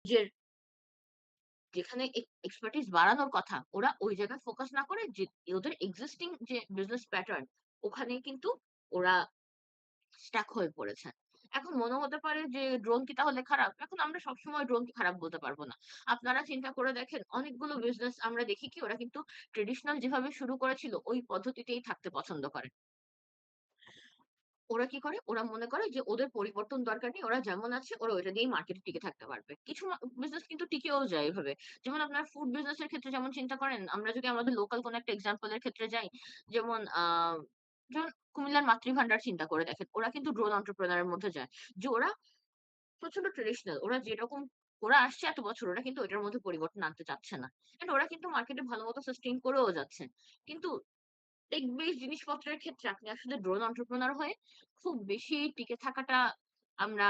যে যেখানে এক্সপার্টিস বাড়ানোর কথা, ওরা ওই জায়গায় ফোকাস না করে যে ওদের এক্সিস্টিং যে বিজনেস প্যাটার্ন, ওখানেই কিন্তু ওরা স্টাক হয়ে পড়েছে। এখন মনে হতে পারে যে ড্রোন কি তাহলে খারাপ? এখন আমরা সবসময় ড্রোন কে খারাপ বলতে পারব না। আপনারা চিন্তা করে দেখেন অনেকগুলো বিজনেস আমরা দেখি কি ওরা কিন্তু ট্র্যাডিশনাল যেভাবে শুরু করেছিল ওই পদ্ধতিতেই থাকতে পছন্দ করে। ওরা কি করে? ওরা মনে করে যে ওদের পরিবর্তন দরকার নেই। ওরা যেমন আছে ওরা ওইটা দিয়েই মার্কেটে টিকে থাকতে পারবে। কিছু বিজনেস কিন্তু টিকেও যায় এভাবে। যেমন আপনার ফুড বিজনেস এর ক্ষেত্রে যেমন চিন্তা করেন, আমরা যদি আমাদের লোকাল কোনো একটা এক্সাম্পল এর ক্ষেত্রে যাই, যেমন যেমন কুমিল্লার মাতৃভান্ডার চিন্তা করে দেখেন। ওরা কিন্তু ড্রোন এন্টারপ্রেনার এর মধ্যে যায়। যে ওরা প্রচন্ড ট্র্যাডিশনাল। ওরা যেরকম ওরা আসছে এত বছর ওরা কিন্তু ওইটার মধ্যে পরিবর্তন আনতে চাচ্ছে না। অ্যান্ড ওরা কিন্তু মার্কেটে ভালোমতো সাস্টেইন করেও যাচ্ছে। কিন্তু টেক বেসড জিনিসপত্রের ক্ষেত্রে আপনি আসলে ড্রোন এন্টারপ্রেনার হয়ে খুব বেশি টিকে থাকাটা আমরা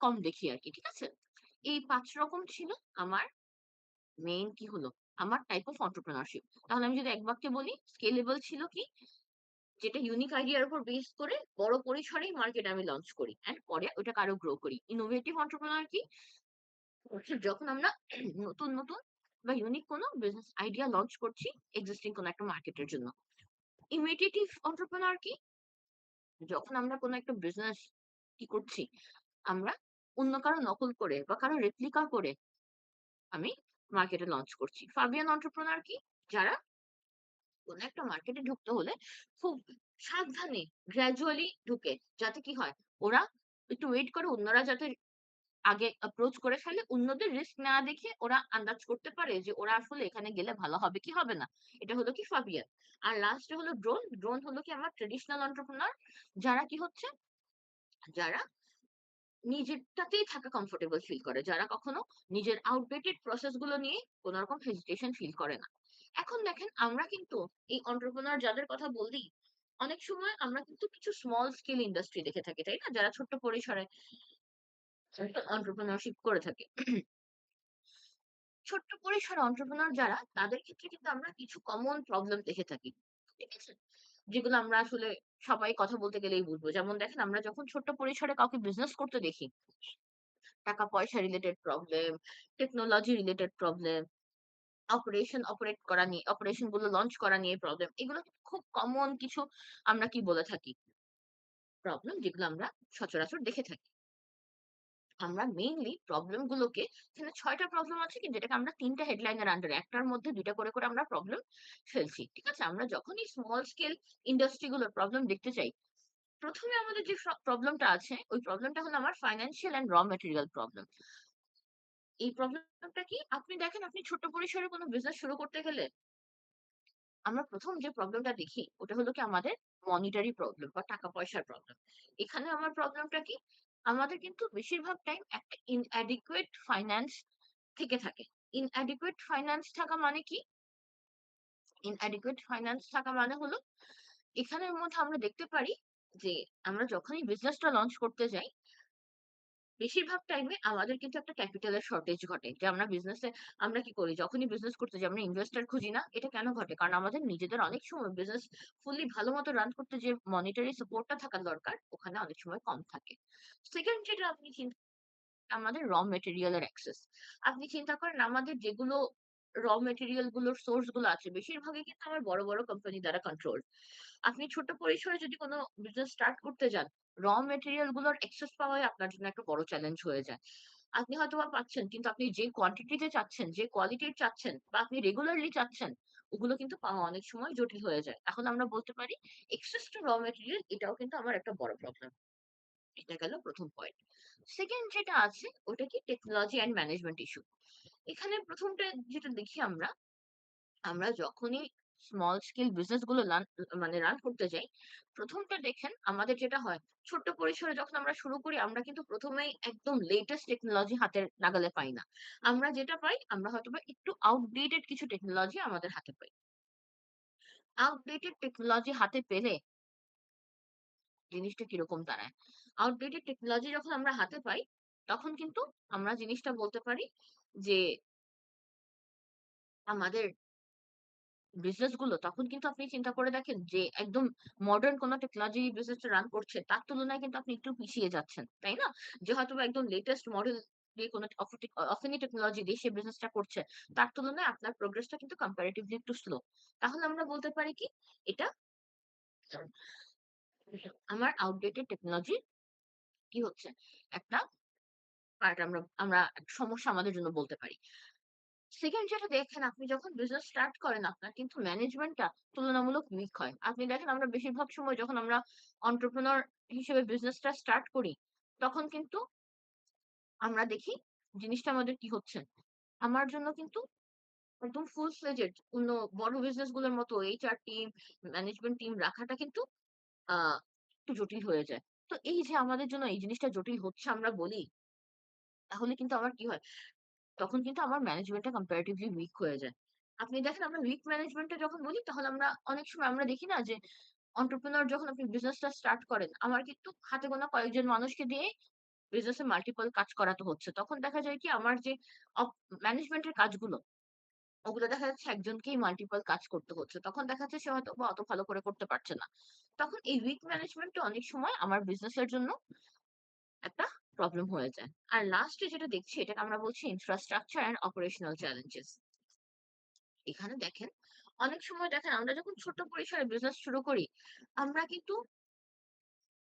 কম দেখি আরকি। ঠিক আছে? এই ৫ রকম ছিল আমার মেইন কি হলো? আমার টাইপ অফ এন্টারপ্রেনারশিপ। তাহলে আমি যদি এক বাক্যে বলি, স্কেলেবল ছিল কি? যেটা ইউনিক আইডিয়ার উপর বেস করে বড় পরিসরেই মার্কেটে আমি লঞ্চ করি। অ্যান্ড পরে ওটাকে আরো গ্রো করি। ইনোভেটিভ এন্টারপ্রেনার কি? যখন আমরা নতুন বা ইউনিক কোনো বিজনেস আইডিয়া লঞ্চ করছি এক্সিস্টিং কোনো একটা মার্কেটের জন্য। ইমিটেটিভ এন্টারপ্রেনার কি? যখন আমরা কোনো একটা বিজনেস কি করছি, আমরা অন্য কারো নকল করে বা কারো রেপ্লিকা করে আমি মার্কেটে লঞ্চ করছি। ফাবিয়ান এন্টারপ্রেনার কি? যারা কোনো একটা মার্কেটে ঢুকতে হলে খুব সাবধানে গ্র্যাজুয়ালি ঢুকে। যাতে কি হয়? ওরা একটু ওয়েট করে অন্যরা যাতে আগে অ্যাপ্রোচ করে ফেলে, অন্যদের রিস্ক না দেখে ওরা আন্দাজ করতে পারে যে ওরা আসলে এখানে গেলে ভালো হবে কি হবে না। এটা হলো কি ফাবিয়ান। আর লাস্টে হলো ড্রোন। ড্রোন হলো কি আমার ট্র্যাডিশনাল এন্টারপ্রেনার যারা কি হচ্ছে? যারা নিজেরটাতেই থাকা কমফোর্টেবল ফিল করে। যারা কখনো নিজের আউটডেটেড প্রসেস গুলো নিয়ে কোন রকম হেজিটেশন ফিল করে না। এখন দেখেন আমরা কিন্তু এই এন্টারপ্রেনার যাদের কথা বললি, অনেক সময় আমরা কিন্তু কিছু স্মল স্কেল ইন্ডাস্ট্রি দেখে থাকি, তাই না? যারা ছোট্ট পরিসরে এন্টারপ্রেনারশিপ করে থাকে। ছোট্ট পরিসরে এন্টারপ্রেনার যারা, তাদের ক্ষেত্রে কিন্তু আমরা কিছু কমন প্রবলেম দেখে থাকি। ঠিক আছে? যেগুলো আমরা আসলে সবাই কথা বলতে গেলেই বুঝবো। যেমন দেখেন আমরা যখন ছোট্ট পরিসরে কাউকে বিজনেস করতে দেখি, টাকা পয়সা related problem, technology related problem, operation গুলো লঞ্চ করা নিয়ে প্রবলেম। এগুলো কিন্তু খুব কমন কিছু আমরা কি বলে থাকি? প্রবলেম যেগুলো আমরা সচরাচর দেখে থাকি। আমরা মেইনলি প্রবলেম গুলোকে এখানে ৬ টা প্রবলেম আছে কি যেটাকে আমরা ৩ টা হেডলাইন এর আন্ডারে একটার মধ্যে ২ টা করে আমরা প্রবলেম ফেলছি। ঠিক আছে? আমরা যখনই স্মল স্কেল ইন্ডাস্ট্রি গুলোর প্রবলেম দেখতে চাই, ১ম এ আমাদের যে প্রবলেমটা আছে, ওই প্রবলেমটা হলো আমার ফাইন্যান্সিয়াল অ্যান্ড মেটেরিয়াল প্রবলেম। এই প্রবলেমটা কি? আপনি দেখেন আপনি ছোট পরিসরে কোন বিজনেস শুরু করতে গেলে আমরা ১ম যে প্রবলেমটা দেখি ওটা হলো কি আমাদের মনিটারি প্রবলেম বা টাকা-পয়সার প্রবলেম। এখানে আমার প্রবলেমটা কি? আমাদের কিন্তু বেশিরভাগ টাইম একটা inadequate ফাইন্যান্স থেকে থাকে। inadequate ফাইন্যান্স থাকা মানে কি? inadequate ফাইন্যান্স থাকা মানে হলো এখানের মধ্যে আমরা দেখতে পারি যে আমরা যখনই বিজনেসটা লঞ্চ করতে যাই বেশিরভাগ টাইমে আমাদের কিন্তু একটা ক্যাপিটালের শর্টেজ ঘটে। যে আমরা বিজনেসে আমরা কি করি? যখনই বিজনেস করতে যাই আমরা ইনভেস্টর খুঁজি না। এটা কেন ঘটে? কারণ আমাদের নিজেদের অনেক সময় বিজনেস ফুললি ভালোমতো রান করতে যে মনিটারি সাপোর্ট টা থাকা দরকার, ওখানে অনেক সময় কম থাকে। সেকেন্ড যেটা আপনি আমাদের মেটেরিয়াল এর অ্যাক্সেস। আপনি চিন্তা করেন আমাদের যেগুলো মেটেরিয়াল গুলোর সোর্স গুলো আছে বেশিরভাগই কিন্তু আমার বড় কোম্পানি দ্বারা কন্ট্রোলড। আপনি ছোট পরিসরে যদি কোন বিজনেস স্টার্ট করতে যান, মেটেরিয়াল গুলোর অ্যাক্সেস পাওয়াই আপনার জন্য একটা বড় চ্যালেঞ্জ হয়ে যায়। আপনি হয়তোবা পাচ্ছেন কিন্তু আপনি যে কোয়ান্টিটি তে চাচ্ছেন, যে কোয়ালিটির চাচ্ছেন বা আপনি রেগুলারলি চাচ্ছেন, ওগুলো কিন্তু পাওয়া অনেক সময় জটিল হয়ে যায়। এখন আমরা বলতে পারি অ্যাক্সেস টু মেটেরিয়াল এটাও কিন্তু আমার একটা বড় প্রবলেম। এটা গেল ১ম পয়েন্ট। সেকেন্ড যেটা আছে ওটা কি টেকনোলজি অ্যান্ড ম্যানেজমেন্ট ইস্যু। এখানে ১ম টা যেটা দেখি আমরা, আমরা যখনই স্মল স্কেল বিজনেস গুলো রান করতে যাই, ১ম টা দেখেন আমাদের যেটা হয় ছোট্ট পরিসরে যখন আমরা শুরু করি আমরা কিন্তু ১ম এই একদম লেটেস্ট টেকনোলজি হাতের নাগালে পাই না। আমরা যেটা পাই আমরা হয়তোবা একটু আউটডেটেড কিছু টেকনোলজি আমাদের হাতে পাই। আউটডেটেড টেকনোলজি হাতে পেলে জিনিসটা কিরকম দাঁড়ায়? আউটডেটেড টেকনোলজি যখন আমরা হাতে পাই, তখন কিন্তু আমরা জিনিসটা বলতে পারি যে, আমাদের বিজনেস গুলো তখন কিন্তু আপনি চিন্তা করে দেখেন যে, একদম মডার্ন কোন টেকনোলজি বিজনেসটা রান করছে, তার তুলনায় কিন্তু আপনি একটু পিছিয়ে যাচ্ছেন। তাই না? যে হয়তোবা একদম লেটেস্ট মডেল দিয়ে কোনো অফিনি টেকনোলজি দিয়ে সে বিজনেসটা করছে, তার তুলনায় আপনার প্রোগ্রেসটা কিন্তু কম্পারেটিভলি একটু স্লো। তাহলে আমরা বলতে পারি কি এটা আমার আউটডেটেড টেকনোলজি কি হচ্ছে একটা পার্ট আমরা আমরা সমস্যা আমাদের জন্য বলতে পারি। সেকেন্ড যেটা দেখেন আপনি যখন বিজনেস স্টার্ট করেন আপনার কিন্তু ম্যানেজমেন্টটা তুলনামূলক উইক হয়। আপনি দেখেন আমরা বেশিরভাগ সময় যখন আমরা এন্টারপ্রেনিউর হিসেবে বিজনেসটা স্টার্ট করি, তখন কিন্তু আমরা দেখি জিনিসটা আমাদের কি হচ্ছে। আমার জন্য কিন্তু একদম ফুল ফ্লেজেড অন্য বড় বিজনেস গুলোর মতো HR টিম, ম্যানেজমেন্ট টিম রাখাটা কিন্তু আ একটু জটিল হয়ে যায়। তো এই যে আমাদের জন্য এই জিনিসটা জটিল হচ্ছে আমরা বলি, তাহলে কিন্তু আমার কি হয়? তখন কিন্তু আমার ম্যানেজমেন্টটা কম্পারেটিভলি উইক হয়ে যায়। আপনি দেখেন আমরা উইক ম্যানেজমেন্টটা যখন বলি তাহলে আমরা অনেক সময় আমরা দেখি না যে entrepreneur যখন আপনি বিজনেসটা স্টার্ট করেন, আমার কিন্তু হাতে গোনা কয়েকজন মানুষকে দিয়ে বিজনেসে মাল্টিপল কাজ করাতে হচ্ছে। তখন দেখা যায় কি আমার যে অপ ম্যানেজমেন্টের কাজগুলো, ওগুলো দেখা যাচ্ছে একজনকেই মাল্টিপল কাজ করতে হচ্ছে। তখন দেখা যাচ্ছে সে হয়তোবা অত ভালো করে করতে পারছে না। তখন এই উইক ম্যানেজমেন্টটা অনেক সময় আমার বিজনেসের জন্য একটা প্রবলেম হয়ে যায়। আর লাস্টে যেটা দেখছি এটাকে আমরা বলছি ইনফ্রাস্ট্রাকচার অ্যান্ড অপারেশনাল চ্যালেঞ্জেস। এখানে দেখেন, অনেক সময় দেখেন আমরা যখন ছোট্ট পরিসরে বিজনেস শুরু করি, আমরা কিন্তু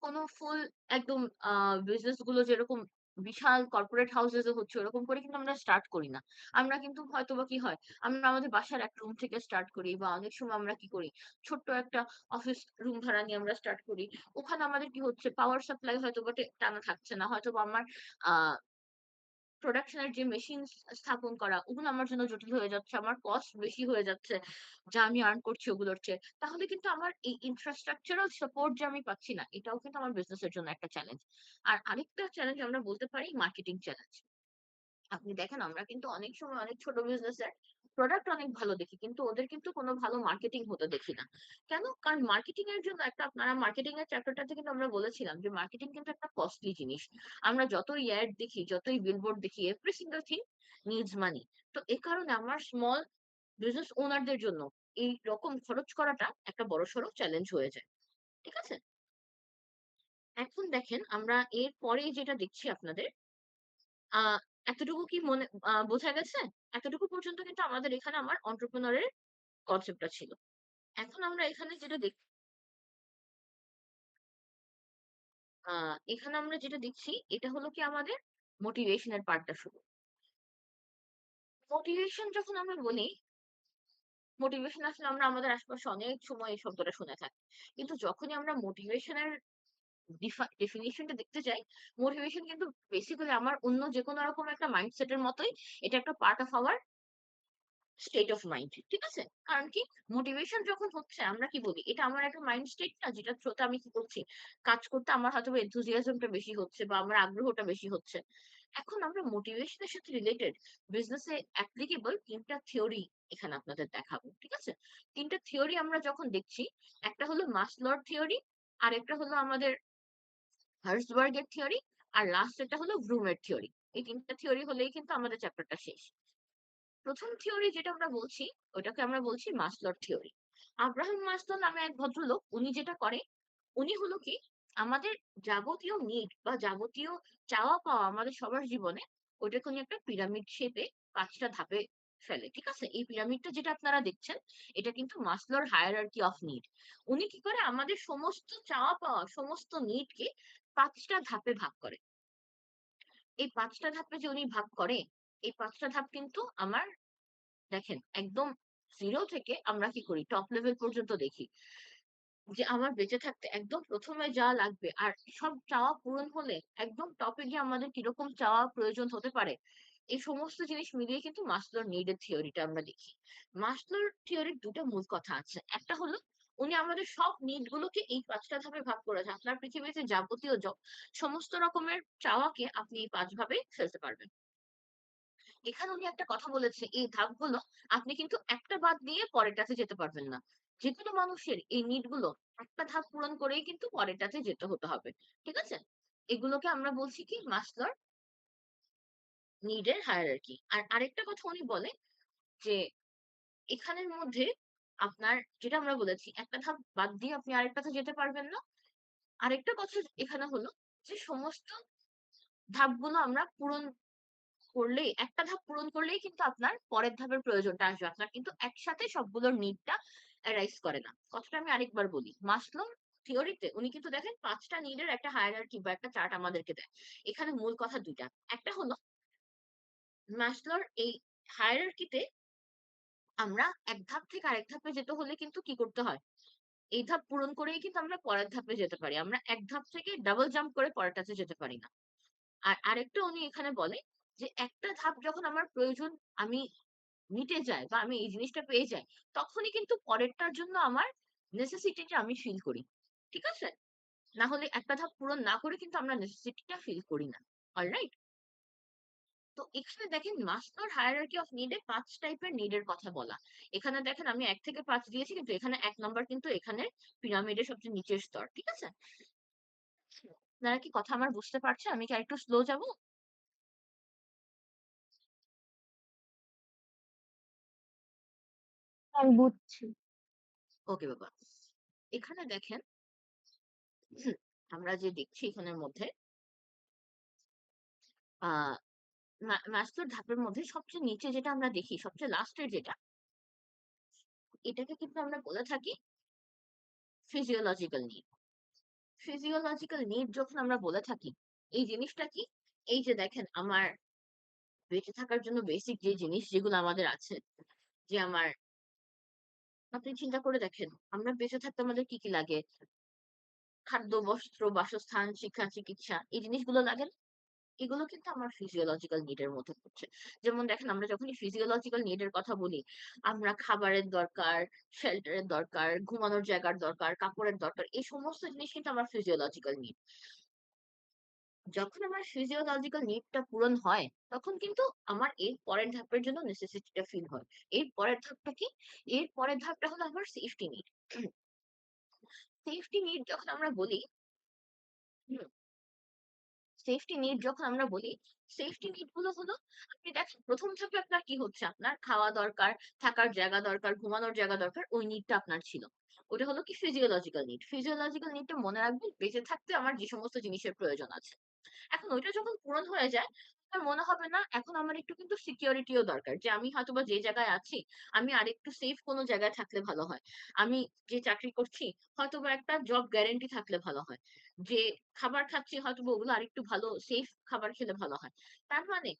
কোন ফুল একদম আ বিজনেস গুলো যেরকম বিশাল কর্পোরেট হাউসেস এ হচ্ছে ওরকম করে কিন্তু আমরা স্টার্ট করি না। আমরা কিন্তু হয়তোবা কি হয়, আমরা আমাদের বাসার একটা রুম থেকে স্টার্ট করি বা অনেক সময় আমরা কি করি, ছোট্ট একটা অফিস রুম ভাড়া নিয়ে আমরা স্টার্ট করি। ওখানে আমাদের কি হচ্ছে পাওয়ার সাপ্লাই হয়তোবা টানা থাকছে না। হয়তোবা আমার আ প্রোডাকশন এর যে মেশিন স্থাপন করা, ওগুলো আমার জন্য জটিল হয়ে যাচ্ছে। আমার কস্ট বেশি হয়ে যাচ্ছে, যা আমি আর্ন করছি ওগুলোর চেয়ে। তাহলে কিন্তু আমার এই ইনফ্রাস্ট্রাকচারাল সাপোর্ট যে আমি পাচ্ছি না, এটাও কিন্তু আমার বিজনেস এর জন্য একটা চ্যালেঞ্জ। আর আরেকটা চ্যালেঞ্জ আমরা বলতে পারি মার্কেটিং চ্যালেঞ্জ। আপনি দেখেন আমরা কিন্তু অনেক সময় অনেক ছোট বিজনেসের প্রোডাক্ট অনেক ভালো দেখি। কিন্তু ওদের কিন্তু কোনো ভালো মার্কেটিং হতে দেখি না। কেন? কারণ মার্কেটিং এর জন্য একটা আপনারা মার্কেটিং এর চ্যাপ্টারটাতে কিন্তু আমরা বলেছিলাম যে মার্কেটিং কিন্তু একটা কস্টলি জিনিস। আমরা যতই এড দেখি, যতই বিলবোর্ড দেখি এভরি সিঙ্গল থিং নিডস মানি। তো এ কারণে আমার স্মল বিজনেস ওনার দের জন্য এই রকম খরচ করাটা একটা বড়সড় চ্যালেঞ্জ হয়ে যায়। ঠিক আছে? এখন দেখেন আমরা এর পরেই যেটা দেখছি আপনাদের আ এতটুকু কি মনে বোঝা গেছে? এতটুকু পর্যন্ত কিন্তু আমাদের এখানে আমার entrepreneur এর কনসেপ্টটা ছিল। এখন আমরা এখানে যেটা আ এখানে আমরা যেটা দেখছি এটা হলো কি আমাদের মোটিভেশন এর পার্টটা শুরু। মোটিভেশন যখন আমরা বলি, মোটিভেশন আসলে আমরা আমাদের আশেপাশে অনেক সময় এই শব্দটা শুনে থাকি। কিন্তু যখনই আমরা মোটিভেশন এর ডেফিনিশন টা দেখতে যাই, মোটিভেশন কিন্তু বেসিক্যালি আমার অন্য যেকোনো রকম একটা মাইন্ডসেট এর মতোই এটা একটা part of our state of mind. ঠিক আছে? কারণ কি মোটিভেশন যখন হচ্ছে আমরা কি বলি? এটা আমার একটা মাইন্ড স্টেট না যেটার থ্রুতে আমি কি করছি? কাজ করতে আমার হয়তোবা enthusiasm টা বেশি হচ্ছে বা আমার আগ্রহটা বেশি হচ্ছে। এখন আমরা মোটিভেশন এর সাথে রিলেটেড বিজনেস এ অ্যাপ্লিকেবল ৩ টা থিওরি এখানে আপনাদের দেখাবো। ঠিক আছে? ৩ টা থিওরি আমরা যখন দেখছি, একটা হলো মাসলোর থিওরি, আরেকটা হলো আমাদের হার্জবার্গ এর থিওরি, আর লাস্ট এটা হলো ব্লুমের থিওরি। এই ৩ টা থিওরি হলেই কিন্তু আমাদের চ্যাপ্টারটা শেষ। ১ম থিওরি যেটা আমরা বলছি, ওটাকে আমরা বলছি মাসলোর থিওরি। আব্রাহাম মাসলো নামে এক ভদ্রলোক উনি যেটা করে, উনি হলো কি আমাদের যাবতীয় নিড বা যাবতীয় চাওয়া-পাওয়া আমাদের সবার জীবনে ওইটাকে উনি একটা পিরামিড শেপে ৫ টা ধাপে ফেলে। ঠিক আছে? এই পিরামিডটা যেটা আপনারা দেখছেন, এটা কিন্তু মাসলোর হায়ারার্কি অফ নিড। উনি কি করে আমাদের সমস্ত চাওয়া-পাওয়া, সমস্ত নিডকে ৫ টা ধাপে ভাগ করে। এই ৫ টা ধাপে যে উনি ভাগ করে, এই ৫ টা ধাপ কিন্তু আমার দেখেন একদম 0 থেকে আমরা কি করি? টপ লেভেল পর্যন্ত দেখি। যে আমার বেঁচে থাকতে একদম ১ম এ যা লাগবে আর সব চাওয়া পূরণ হলে একদম টপে গিয়ে আমাদের কিরকম চাওয়া প্রয়োজন হতে পারে। এই সমস্ত জিনিস মিলিয়ে কিন্তু মাসলোর নিড এর থিওরিটা আমরা দেখি। মাসলোর থিওরির ২ টা মূল কথা আছে। একটা হলো উনি আমাদের সব নিড গুলোকে এই ৫ টা ধাপে ভাগ করেছেন। আপনার পৃথিবীতে যাবতীয় সমস্ত রকমের চাওয়াকে আপনি এই ৫ ভাবে ফেলতে পারবেন। এখানে উনি একটা কথা বলেছে, এই ধাপগুলো আপনি কিন্তু একটা বাদ দিয়ে পরেরটাতে যেতে পারবেন না। যেকোনো মানুষের এই নিড গুলো একটা ধাপ পূরণ করেই কিন্তু পরেরটাতে যেতে হতে হবে। ঠিক আছে? এগুলোকে আমরা বলছি কি মাসলোর নিড এর হায়ারার্কি। আর আরেকটা কথা উনি বলে যে এখানের মধ্যে আপনার যেটা আমরা বলেছি একটা ধাপ বাদ দিয়ে আপনি আরেকটাতে যেতে পারবেন না। আরেকটা কথা এখানে হলো যে সমস্ত ধাপগুলো আমরা পূরণ করলেই, একটা ধাপ পূরণ করলেই কিন্তু আপনার পরের ধাপের প্রয়োজনটা আসবে। আপনার কিন্তু একসাথে সবগুলোর নিডটা অ্যারাইজ করে না। কথাটা আমি আরেকবার বলি। মাসলোর থিওরিতে উনি কিন্তু দেখেন ৫ টা নিডের একটা হায়ারার্কি বা একটা চার্ট আমাদেরকে দেয়। এখানে মূল কথা ২ টা। একটা হলো মাসলোর এই হায়ারার্কিতে আমরা এক ধাপ থেকে আরেক ধাপে যেতে হলে কিন্তু কি করতে হয়? এই ধাপ পূরণ করেই কিন্তু আমরা পরের ধাপে যেতে পারি। আমরা এক ধাপ থেকে ডাবল জাম্প করে পরেরটাতে যেতে পারি না। আর আরেকটা উনি এখানে বলে যে, একটা ধাপ যখন আমার প্রয়োজন আমি মিটে যায় বা আমি এই জিনিসটা পেয়ে যাই, তখনই কিন্তু পরেরটার জন্য আমার নেসেসিটি টা আমি ফিল করি। ঠিক আছে? না হলে একটা ধাপ পূরণ না করে কিন্তু আমরা নেসেসিটি টা ফিল করি না। অলরাইট? তো এখানে দেখেন মাসলোর হায়ারার্কি অফ নিড এ ৫ টাইপের নিড এর কথা বলা। এখানে দেখেন আমি ১ থেকে ৫ দিয়েছি কিন্তু এখানে ১ নাম্বার কিন্তু এখানে পিরামিডের সবচেয়ে নিচের স্তর। ঠিক আছে? আপনারা কি কথা আমার বুঝতে পারছেন? আমি কি আরেকটু স্লো যাবো? আমি বুঝছি। ওকে বাবা। এখানে দেখেন আমরা যে দেখছি এখানের মধ্যে আ মাসলোর ধাপের মধ্যে সবচেয়ে নিচে যেটা আমরা দেখি, সবচেয়ে লাস্টের যেটা, এটাকে কিন্তু আমরা বলে থাকি ফিজিওলজিক্যাল নিড। ফিজিওলজিক্যাল নিড যখন আমরা বলে থাকি, এই জিনিসটা কি? এই যে দেখেন আমার বেঁচে থাকার জন্য বেসিক যে জিনিস যেগুলো আমাদের আছে, যে আমার আপনি চিন্তা করে দেখেন, আমরা বেঁচে থাকতে আমাদের কি, কি লাগে? খাদ্য, বস্ত্র, বাসস্থান, শিক্ষা, চিকিৎসা এই জিনিসগুলো লাগে না? এগুলো কিন্তু আমার ফিজিওলজিক্যাল নিড এর মধ্যে পড়ছে। যেমন দেখেন আমরা যখনই ফিজিওলজিক্যাল নিড এর কথা বলি, আমরা খাবারের দরকার, শেল্টার এর দরকার, ঘুমানোর জায়গার দরকার, কাপড়ের দরকার। এই সমস্ত জিনিস কিন্তু আমার ফিজিওলজিক্যাল নিড। যখন আমার ফিজিওলজিক্যাল নিড টা পূরণ হয়, তখন কিন্তু আমার এর পরের ধাপের জন্য নেসেসিটি টা ফিল হয়। এর পরের ধাপটা কি? এর পরের ধাপটা হলো আমার সেফটি নিড। সেফটি নিড যখন আমরা বলি হুম, সেফটি নিড যখন আমরা বলি, সেফটি নিড গুলো হলো আপনি দেখেন ১ম ধাপে আপনার কি হচ্ছে? আপনার খাওয়া দরকার, থাকার জায়গা দরকার, ঘুমানোর জায়গা দরকার। ওই নিডটা আপনার ছিল। ওটা হলো কি ফিজিওলজিক্যাল নিড। ফিজিওলজিক্যাল নিডটা মনে রাখবেন বেঁচে থাকতে আমার যে সমস্ত জিনিসের প্রয়োজন আছে। এখন ওইটা যখন পূরণ হয়ে যায়, আমার মনে হবে না এখন আমার একটু কিন্তু সিকিউরিটিও দরকার। যে আমি হয়তোবা যে জায়গায় আছি, আমি আরেকটু সেফ কোন জায়গায় থাকলে ভালো হয়। আমি যে চাকরি করছি, হয়তোবা একটা জব গ্যারান্টি থাকলে ভালো হয়। যে খাবার খাচ্ছি হয়তোবা ওগুলো আরেকটু ভালো সেফ খাবার খেলে ভালো হয়। তার মানে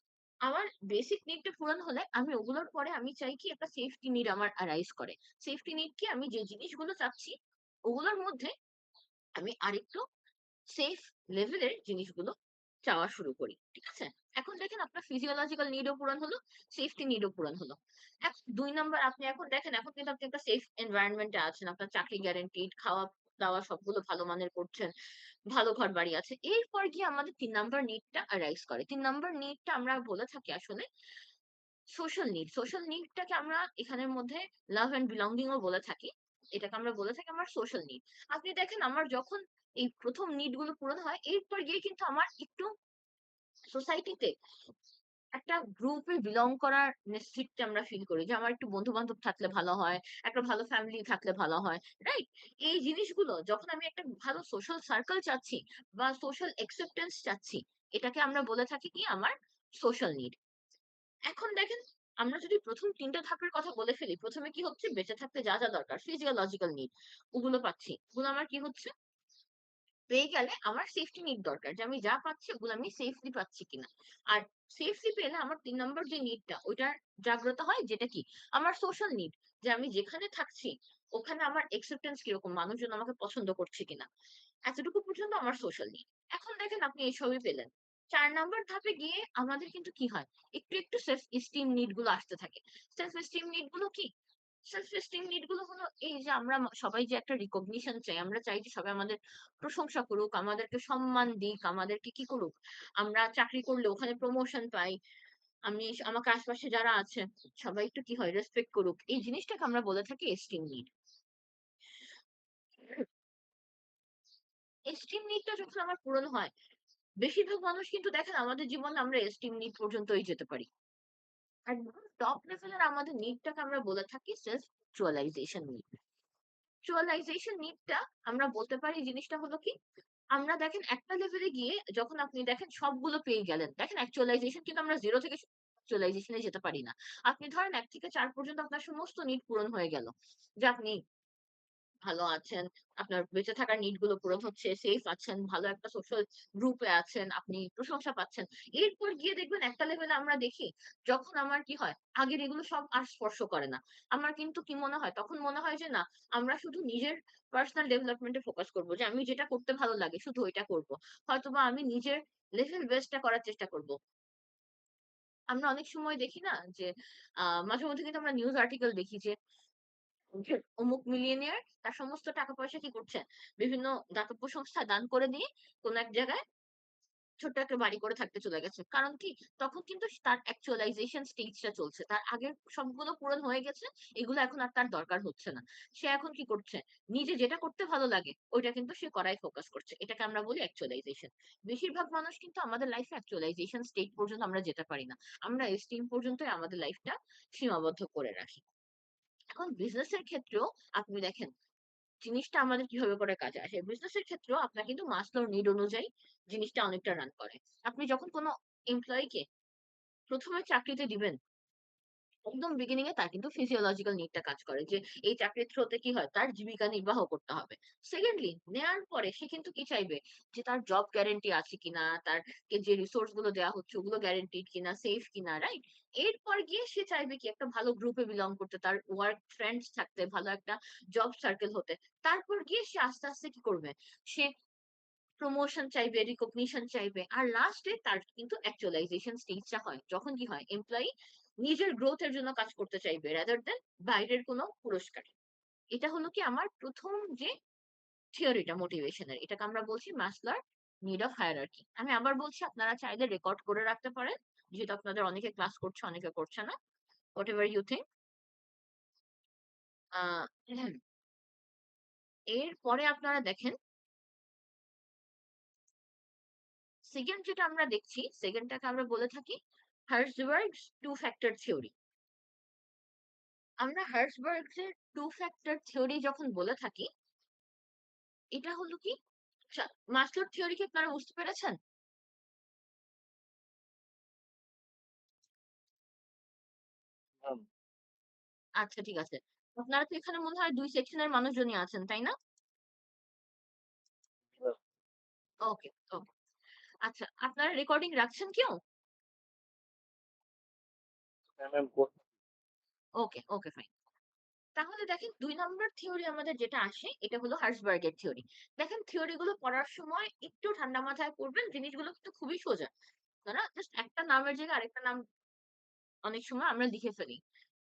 আমার বেসিক নিড টা পূরণ হলে আমি ওগুলোর পরে আমি চাই কি একটা সেফটি নিড আমার arise করে। সেফটি নিড কি আমি যে জিনিসগুলো চাচ্ছি, ওগুলোর মধ্যে আমি আরেকটু সেফ লেভেলের জিনিসগুলো চাওয়া শুরু করি। ঠিক আছে? এখন দেখেন আপনার ফিজিওলজিক্যাল নিড ও পূরণ হলো, সেফটি নিড ও পূরণ হলো। ২ নাম্বার আপনি এখন দেখেন এখন কিন্তু আপনি একটা সেফ এনভায়রনমেন্ট এ আছেন। আপনার চাকরি গ্যারান্টিড, খাওয়া-দাওয়া সবগুলো ভালো মানের করছেন। ভালো ঘরবাড়ি আছে। এরপর গিয়ে আমাদের ৩ নাম্বার নিড টা অ্যারাইজ করে। ৩ নাম্বার নিড টা আমরা বলে থাকি আসলে সোশ্যাল নিড। সোশ্যাল নিড টাকে আমরা এখানের মধ্যে লাভ অ্যান্ড বিলঙ্গিং ও বলে থাকি। এটাকে আমরা বলে থাকি আমার সোশ্যাল নিড। আপনি দেখেন আমার যখন এই ১ম নিড গুলো পূরণ হয়, এরপর গিয়ে কিন্তু আমার একটু সোসাইটিতে একটা গ্রুপে বিলং করার নেসেসিটি আমরা ফিল করি। যে আমার একটু বন্ধু-বান্ধব থাকলে ভালো হয়, একটা ভালো ফ্যামিলি থাকলে ভালো হয়। রাইট? এই জিনিসগুলো যখন আমি একটা ভালো সোশ্যাল সার্কেল চাচ্ছি বা সোশ্যাল অ্যাকসেপ্টেন্স চাচ্ছি, এটাকে আমরা বলে থাকি কি আমার সোশ্যাল নিড। এখন দেখেন আমরা যদি ১ম ৩ টা ধাপের কথা বলে ফেলি, ১ম এ কি হচ্ছে? বেঁচে থাকতে যা, যা দরকার ফিজিওলজিক্যাল নিড ওগুলো পাচ্ছি। ওগুলো আমার কি হচ্ছে? পেয়ে গেলে আমার সেফটি নিড দরকার। যে আমি যা পাচ্ছি ওগুলো আমি সেফলি পাচ্ছি কিনা। আর সেফলি পেলে আমার ৩ নাম্বার যে নিডটা ওইটার জাগ্রত হয় যেটা কি? আমার সোশ্যাল নিড। যে আমি যেখানে থাকছি ওখানে আমার অ্যাকসেপ্টেন্স কিরকম? মানুষজন আমাকে পছন্দ করছে কিনা। এতটুকু পর্যন্ত আমার সোশ্যাল নিড। এখন দেখেন আপনি এসবই পেলেন। ৪ নাম্বার ধাপে গিয়ে আমাদের কিন্তু কি হয়? একটু, একটু সেলফ এস্টিম নিড গুলো আসতে থাকে। সেলফ এস্টিম নিড গুলো কি? সেলফ এস্টিম নিড গুলো হলো এই যে আমরা সবাই যে একটা রিকগনিশন চাই। আমরা চাই যে সবাই আমাদের প্রশংসা করুক, আমাদেরকে সম্মান দিক, আমাদেরকে কি করুক? আমরা চাকরি করলে ওখানে প্রমোশন পাই। আমাকে আশপাশে যারা আছে সবাই একটু কি হয় রেসপেক্ট করুক। এই জিনিসটাকে আমরা বলে থাকি এস্টিম নিড। এস্টিম নিডটা যখন আমার পূরণ হয়, বেশিরভাগ মানুষ কিন্তু দেখেন আমাদের জীবনে আমরা এস্টিম নিড পর্যন্তই যেতে পারি। একদম টপ লেভেলের আমাদের নিডটাকে আমরা বলে থাকি সেলফ অ্যাকচুয়ালাইজেশন নিড। অ্যাকচুয়ালাইজেশন নিডটা আমরা বলতে পারি জিনিসটা হলো কি? আমরা দেখেন একটা লেভেলে গিয়ে যখন আপনি দেখেন সবগুলো পেয়ে গেলেন। দেখেন অ্যাকচুয়ালাইজেশন কিন্তু আমরা 0 থেকে অ্যাকচুয়ালাইজেশন এ যেতে পারি না। আপনি ধরেন ১ থেকে ৪ পর্যন্ত আপনার সমস্ত নিড পূরণ হয়ে গেল। যে আপনি ভালো আছেন, আপনার বেঁচে থাকার নিড গুলো পূরণ হচ্ছে, সেফ আছেন, ভালো একটা সোশ্যাল গ্রুপে আছেন, আপনি প্রশংসা পাচ্ছেন। এরপর গিয়ে দেখবেন একটা লেভেলে আমরা দেখি, যখন আমার কি হয়, আগের এগুলো সব আর স্পর্শ করে না। আমার কিন্তু কি মনে হয়, তখন মনে হয় যে না, আমরা শুধু নিজের পার্সোনাল ডেভেলপমেন্ট এ ফোকাস করব। যে আমি যেটা করতে ভালো লাগে শুধু ওইটা করব। হয়তোবা আমি নিজের লেভেল বেস্ট টা করার চেষ্টা করব। আমরা অনেক সময় দেখি না যে মাঝে মধ্যে কিন্তু আমরা নিউজ আর্টিকেল দেখি যে অমুক মিলিয়নিয়ার তার সমস্ত টাকা-পয়সা কি করছে? বিভিন্ন দাতব্য সংস্থায় দান করে দিয়ে কোন এক জায়গায় ছোট্ট একটা বাড়ি করে থাকতে চলে গেছে। কারণ কি? তখন কিন্তু তার actualization stage টা চলছে। তার আগের সবগুলো পূরণ হয়ে গেছে। এগুলো এখন আর তার দরকার হচ্ছে না। সে এখন কি করছে? নিজে যেটা করতে ভালো লাগে, ওইটা কিন্তু সে করায় ফোকাস করছে। এটাকে আমরা বলি actualization। বেশিরভাগ মানুষ কিন্তু আমাদের লাইফে actualization stage পর্যন্ত আমরা যেতে পারি না। আমরা esteem পর্যন্তই আমাদের লাইফটা সীমাবদ্ধ করে রাখি। এখন বিজনেস এর ক্ষেত্রেও আপনি দেখেন জিনিসটা আমাদের কিভাবে করে কাজে আসে। বিজনেস এর ক্ষেত্রেও আপনার কিন্তু মাসলোর নিড অনুযায়ী জিনিসটা অনেকটা রান করে। আপনি যখন কোন এমপ্লয়ি কে ১ম এ চাকরিতে দিবেন, একদম বিগিনিং এ তার কিন্তু ফিজিওলজিক্যাল নিড টা কাজ করে যে এই চাকরির থ্রোতে কি হয় তার জীবিকা নির্বাহ করতে হবে। সেকেন্ডলি নেয়ার পরে সে কিন্তু কি চাইবে যে তার জব গ্যারান্টি আছে কিনা, তারকে যে রিসোর্স গুলো দেওয়া হচ্ছে ওগুলো গ্যারান্টিড কিনা, সেফ কিনা, রাইট? এরপর গিয়ে সে চাইবে কি একটা ভালো গ্রুপে বিলং করতে, তার ওয়ার্ক ফ্রেন্ডস থাকতে, ভালো একটা জব সার্কেল হতে। তারপর গিয়ে সে আস্তে, আস্তে কি করবে? সে প্রমোশন চাইবে, রিকগনিশন চাইবে। আর লাস্ট এ তার কিন্তু অ্যাকচুয়ালাইজেশন স্টেজ টা হয়। যখন কি হয়? এমপ্লয়ি নিজের গ্রোথ এর জন্য কাজ করতে চাইবে রাদার দ্যান বাইরের কোনো পুরস্কার। এটা হলো কি আমার ১ম যে থিওরিটা মোটিভেশন এর। এটাকে আমরা বলছি মাসলার নিড অফ হায়ারার্কি। আমি আবার বলছি আপনারা চাইলে রেকর্ড করে রাখতে পারেন। যেহেতু আপনাদের অনেকে ক্লাস করছে, অনেকে করছে না। Whatever you think. আ এরপরে আপনারা দেখেন 2nd যেটা আমরা দেখছি, 2nd টাকে আমরা বলে থাকি হার্জবার্গস 2 ফ্যাক্টর থিওরি। আমরা হার্জবার্গস এর 2 ফ্যাক্টর থিওরি যখন বলে থাকি, এটা হলো কি মাসলোর থিওরি কি আপনারা বুঝতে পেরেছেন? হুম, আচ্ছা ঠিক আছে। আপনারা তো এখানে মনে হয় ২ সেকশনের মানুষজনই আছেন, তাই না? হুম। ওকে, ওকে। আচ্ছা, আপনারা রেকর্ডিং রাখছেন কেউ? হ্যাঁ, ম্যাম করছি। ওকে, ওকে ফাইন। তাহলে দেখেন ২ নাম্বার থিওরি আমাদের যেটা আসে এটা হলো হার্জবার্গের থিওরি। দেখেন থিওরি গুলো পড়ার সময় একটু ঠান্ডা মাথায় পড়বেন। জিনিসগুলো কিন্তু খুবই সোজা। তাই না? জাস্ট একটা নামের জায়গায় আরেকটা নাম অনেক সময় আমরা লিখে ফেলি।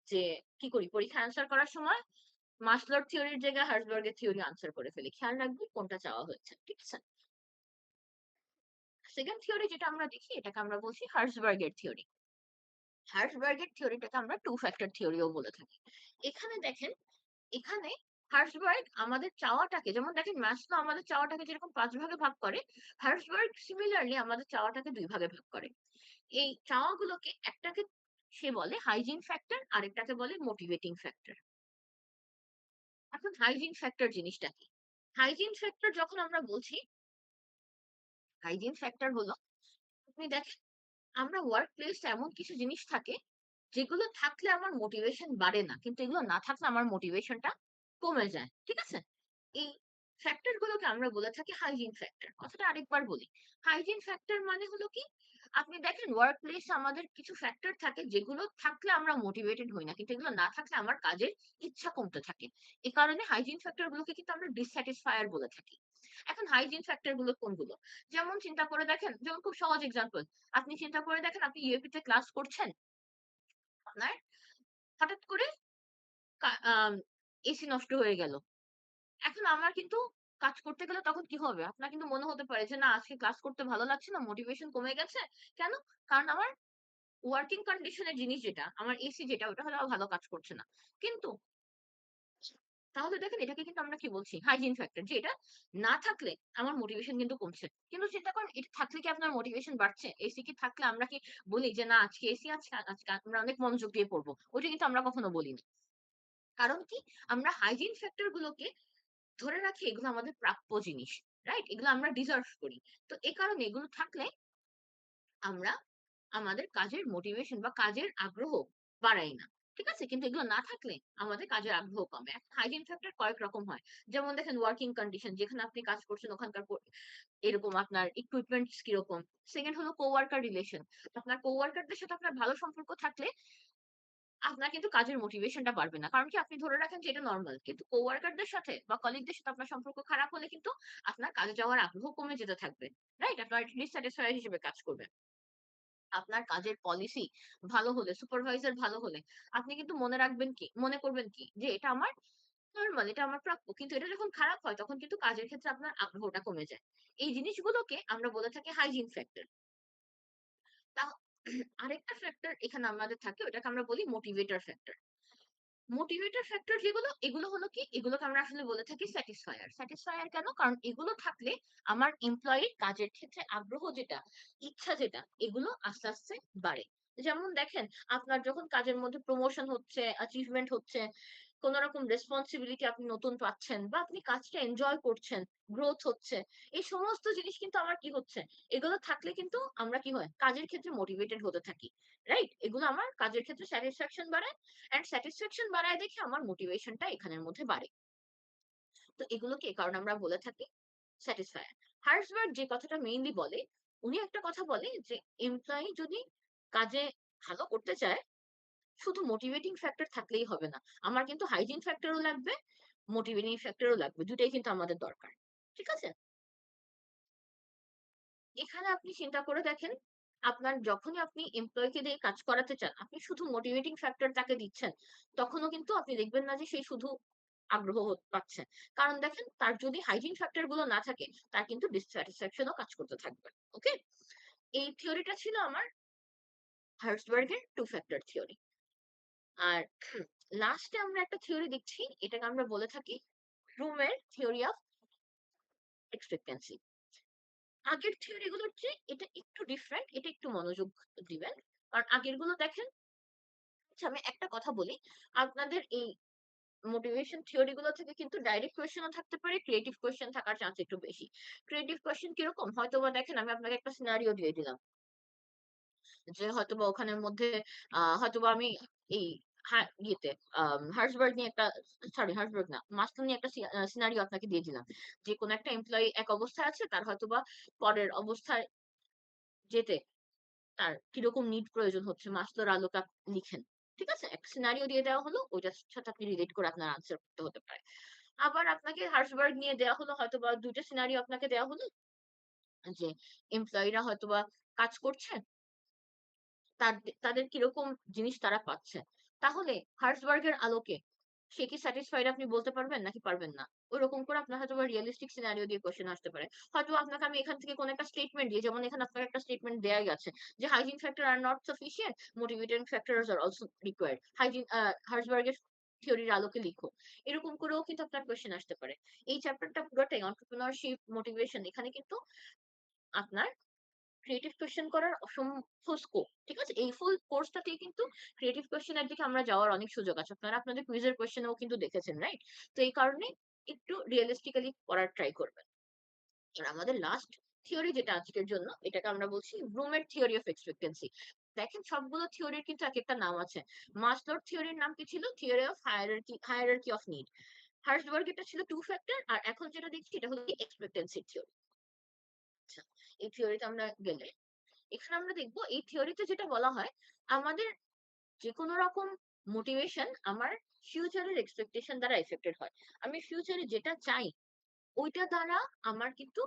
যে কি করি? পরীক্ষায় অ্যান্সার করার সময় মাসলোর থিওরির জায়গায় হার্জবার্গের থিওরি আনসার করে ফেলি। খেয়াল রাখবেন কোনটা চাওয়া হয়েছে। ঠিক আছে? 2nd থিওরি যেটা আমরা দেখি এটাকে আমরা বলছি হার্জবার্গের থিওরি। হার্জবার্গের থিওরিটাকে আমরা 2 ফ্যাক্টর থিওরিও বলে থাকি। এখানে দেখেন, এখানে হার্জবার্গ আমাদের চাওয়াটাকে যেমন দেখেন মাসলো আমাদের চাওয়াটাকে যেরকম ৫ ভাগে ভাগ করে, হার্জবার্গ সিমিলারলি আমাদের চাওয়াটাকে ২ ভাগে ভাগ করে। এই চাওয়াগুলোকে একটাকে সে বলে হাইজিন ফ্যাক্টর, আরেকটাকে বলে মোটিভেটিং ফ্যাক্টর। এখন হাইজিন ফ্যাক্টর জিনিসটা কি? হাইজিন ফ্যাক্টর যখন আমরা বলছি, হাইজিন ফ্যাক্টর হলো আপনি দেখেন আমরা ওয়ার্ক প্লেস এমন কিছু জিনিস থাকে যেগুলো থাকলে আমার মোটিভেশন বাড়ে না। কিন্তু এগুলো না থাকলে আমার মোটিভেশনটা কমে যায়। ঠিক আছে? এই ফ্যাক্টর গুলোকে আমরা বলে থাকি হাইজিন ফ্যাক্টর। কথাটা আরেকবার বলি। হাইজিন ফ্যাক্টর মানে হলো কি? আপনি দেখেন ওয়ার্ক প্লেস এ আমাদের কিছু ফ্যাক্টর থাকে যেগুলো থাকলে আমরা মোটিভেটেড হই না। কিন্তু এগুলো না থাকলে আমার কাজের ইচ্ছা কমতে থাকে। এ কারণে হাইজিন ফ্যাক্টর গুলোকে কিন্তু আমরা ডিসস্যাটিসফায়ার বলে থাকি। এখন হাইজিন ফ্যাক্টর গুলো কোনগুলো? যেমন চিন্তা করে দেখেন, যেমন খুব সহজ এক্সাম্পল। আপনি চিন্তা করে দেখেন আপনি ইউএপি তে ক্লাস করছেন। আপনার হঠাৎ করে এসি নষ্ট হয়ে গেল। এখন আমার কিন্তু কাজ করতে গেলে তখন কি হবে? আপনার কিন্তু মনে হতে পারে যে, "না আজকে ক্লাস করতে ভালো লাগছে না, মোটিভেশন কমে গেছে।" কেন? কারণ আমার ওয়ার্কিং কন্ডিশন এর জিনিস যেটা, আমার এসি যেটা ওটা হলো ভালো কাজ করছে না। কিন্তু তাহলে দেখেন এটাকে কিন্তু আমরা কি বলছি? হাইজিন ফ্যাক্টর যে এটা না থাকলে আমার মোটিভেশন কিন্তু কমছে। কিন্তু চিন্তা করেন এটা থাকলে কি আপনার মোটিভেশন বাড়ছে? এসি কি থাকলে আমরা কি বলি যে, "না আজকে এসি আছে, আজকে আমরা অনেক মনোযোগ দিয়ে পড়ব।" ওইটা কিন্তু আমরা কখনো বলি না। কারণ কি? আমরা হাইজিন ফ্যাক্টর গুলোকে ধরে রাখি এগুলো আমাদের প্রাপ্য জিনিস। রাইট? এগুলো আমরা ডিজার্ভ করি। তো এ কারণে এগুলো থাকলে আমরা আমাদের কাজের মোটিভেশন বা কাজের আগ্রহ বাড়াই না। ঠিক আছে? কিন্তু এগুলো না থাকলে আমাদের কাজের আগ্রহ কমে। এখন হাইজিন ফ্যাক্টর কয়েক রকম হয়। যেমন দেখেন ওয়ার্কিং কন্ডিশন যেখানে আপনি কাজ করছেন ওখানকার এরকম আপনার ইকুইপমেন্টস কিরকম। 2nd হলো কোয়ার্কার রিলেশন। আপনার কোয়ার্কারদের সাথে আপনার ভালো সম্পর্ক থাকলে আপনার কিন্তু কাজের মোটিভেশনটা বাড়বে না। কারণ কি আপনি ধরে রাখেন যে এটা নরমাল। কিন্তু কোয়ার্কারদের সাথে বা কলিগদের সাথে আপনার সম্পর্ক খারাপ হলে কিন্তু আপনার কাজে যাওয়ার আগ্রহ কমে যেতে থাকবে। রাইট? আপনার ডিসস্যাটিসফাইড হিসেবে কাজ করবেন। আপনার কাজের পলিসি ভালো হলে, সুপারভাইজার ভালো হলে, আপনি কিন্তু মনে করবেন কি? যে এটা আমার নরমাল, এটা আমার প্রাপ্য। কিন্তু এটা যখন খারাপ হয় তখন কিন্তু কাজের ক্ষেত্রে আপনার আগ্রহটা কমে যায়। এই জিনিসগুলোকে আমরা বলে থাকি হাইজিন ফ্যাক্টর। তা আরেকটা ফ্যাক্টর এখানে আমাদের থাকে ওটাকে আমরা বলি মোটিভেটর ফ্যাক্টর। মোটিভেটর ফ্যাক্টর যেগুলো, এগুলো হলো কি? এগুলোকে আমরা আসলে বলে থাকি স্যাটিসফায়ার। স্যাটিসফায়ার কেন? কারণ এগুলো থাকলে আমার এমপ্লয়ির কাজের ক্ষেত্রে আগ্রহ যেটা, ইচ্ছা যেটা, এগুলো আস্তে, আস্তে বাড়ে। যেমন দেখেন, আপনার যখন কাজের মধ্যে প্রমোশন হচ্ছে, অ্যাচিভমেন্ট হচ্ছে, কোন রকম রেসপনসিবিলিটি আপনি নতুন পাচ্ছেন বা আপনি কাজটা এনজয় করছেন, গ্রোথ হচ্ছে। এই সমস্ত জিনিস কিন্তু আমার কি হচ্ছে? এগুলো থাকলে কিন্তু আমরা কি হয়? কাজের ক্ষেত্রে মোটিভেটেড হতে থাকি। রাইট? এগুলো আমার কাজের ক্ষেত্রে স্যাটিসফ্যাকশন বাড়ায়। অ্যান্ড স্যাটিসফ্যাকশন বাড়ায় দেখে আমার মোটিভেশনটা এখানের মধ্যে বাড়ে। তো এগুলোকে এ কারণে আমরা বলে থাকি স্যাটিসফায়ার। হার্সবার্গ যে কথাটা মেইনলি বলে, উনি একটা কথা বলে যে এমপ্লয়ি যদি কাজে ভালো করতে চায়, শুধু মোটিভেটিং ফ্যাক্টর থাকলেই হবে না। আমার কিন্তু হাইজিন ফ্যাক্টরও লাগবে, মোটিভেটিং ফ্যাক্টরও লাগবে। দুটাই কিন্তু আমাদের দরকার। ঠিক আছে? এখানে আপনি চিন্তা করে দেখেন, আপনার যখনই আপনি এমপ্লয়িকে দিয়ে কাজ করাতে চান, আপনি শুধু মোটিভেটিং ফ্যাক্টর তাকে দিচ্ছেন, তখনও কিন্তু আপনি দেখবেন না যে সে শুধু আগ্রহ পাচ্ছে। কারণ দেখেন তার যদি হাইজিন ফ্যাক্টর গুলো না থাকে, তার কিন্তু ডিসস্যাটিসফ্যাকশন ও কাজ করতে থাকবে। ওকে? এই থিওরিটা ছিল আমার হার্সবার্গের 2 ফ্যাক্টর থিওরি। আর লাস্টে আমরা একটা থিওরি দেখছি, এটাকে আমরা বলে থাকি ব্লুমের থিওরি অফ এক্সপেক্টেন্সি। আগের থিওরি গুলোর চেয়ে এটা একটু ডিফারেন্ট, এটা একটু মনোযোগ দিবেন। কারণ আগেরগুলো দেখেন, আচ্ছা আমি একটা কথা বলি, আপনাদের এই মোটিভেশন থিওরি গুলো থেকে কিন্তু ডাইরেক্ট কোয়েশ্চেন ও থাকতে পারে, ক্রিয়েটিভ কোয়েশ্চেন থাকার চান্স একটু বেশি। ক্রিয়েটিভ কোয়েশ্চেন কিরকম? হয়তোবা দেখেন আমি আপনাকে একটা সিনারিও দিয়ে দিলাম। যে হয়তোবা ওখানের মধ্যে হয়তোবা আমি এই ইয়েতে হার্সবার্গ নিয়ে একটা, সরি হার্সবার্গ না, মাস্লো নিয়ে একটা সিনারিও আপনাকে দিয়ে দিলাম। যে কোন একটা এমপ্লয়ি এক অবস্থায় আছে, তার হয়তোবা পরের অবস্থায় যেতে তার কিরকম নিড প্রয়োজন হচ্ছে মাসলোর আলোকে লিখেন। ঠিক আছে? একটা সিনারিও দিয়ে দেওয়া হলো, ওইটার সাথে আপনি রিলেট করে আপনার আনসার করতে হতে পারে। আবার আপনাকে হার্সবার্গ নিয়ে দেয়া হলো, হয়তোবা ২ টা সিনারিও আপনাকে দেয়া হলো যে এমপ্লয়িরা হয়তোবা কাজ করছে, তাদের কিরকম জিনিস তারা পাচ্ছে। তাহলে হার্সবার্গের আলোকে সে কি স্যাটিসফাইড আপনি বলতে পারবেন নাকি পারবেন না? ওইরকম করে আপনার হয়তোবা রিয়ালিস্টিক সিনারিও দিয়ে কোয়েশ্চেন আসতে পারে। হয়তোবা আপনাকে আমি এখান থেকে কোন একটা স্টেটমেন্ট দিয়ে, যেমন এখানে আপনাকে একটা স্টেটমেন্ট দেয়াই আছে যে, "hygiene factor are not sufficient, motivating factors are also required. হার্সবার্গের থিওরির আলোকে লিখো।" এরকম করেও কিন্তু আপনার কোয়েশ্চেন আসতে পারে। এই চ্যাপ্টারটা পুরোটাই এন্টারপ্রেনিউরশিপ, মোটিভেশন, এখানে কিন্তু আপনার ক্রিয়েটিভ কোয়েশ্চেন করার অসংখ্য স্কোপ। ঠিক আছে? এই ফুল কোর্সটাতেই কিন্তু ক্রিয়েটিভ কোয়েশ্চেন এর দিকে আমরা যাওয়ার অনেক সুযোগ আছে। আপনারা আপনাদের কুইজের কোয়েশ্চেন ও কিন্তু দেখেছেন, রাইট? তো এই কারণে একটু রিয়ালিস্টিক্যালি পড়ার ট্রাই করবেন। আর আমাদের লাস্ট থিওরি যেটা আজকের জন্য, এটাকে আমরা বলছি ব্লুমের থিওরি অফ এক্সপেক্টেন্সি। দেখেন সবগুলো থিওরির কিন্তু একেকটা নাম আছে। মাসলোর থিওরির নাম কি ছিল? Theory of hierarchy of need. Herzberg এটা ছিল 2 ফ্যাক্টর, আর এখন যেটা দেখছি এটা হলো এক্সপেক্টেন্সি থিওরি। আচ্ছা, এই থিওরিতে আমরা গেলে এখানে আমরা দেখব এই থিওরিতে যেটা বলা হয়, আমাদের যেকোনো রকম মোটিভেশন আমার ফিউচারের এক্সপেকটেশন দ্বারা এফেক্টেড হয়। আমি ফিউচারে যেটা চাই ওইটা দ্বারা আমার কিন্তু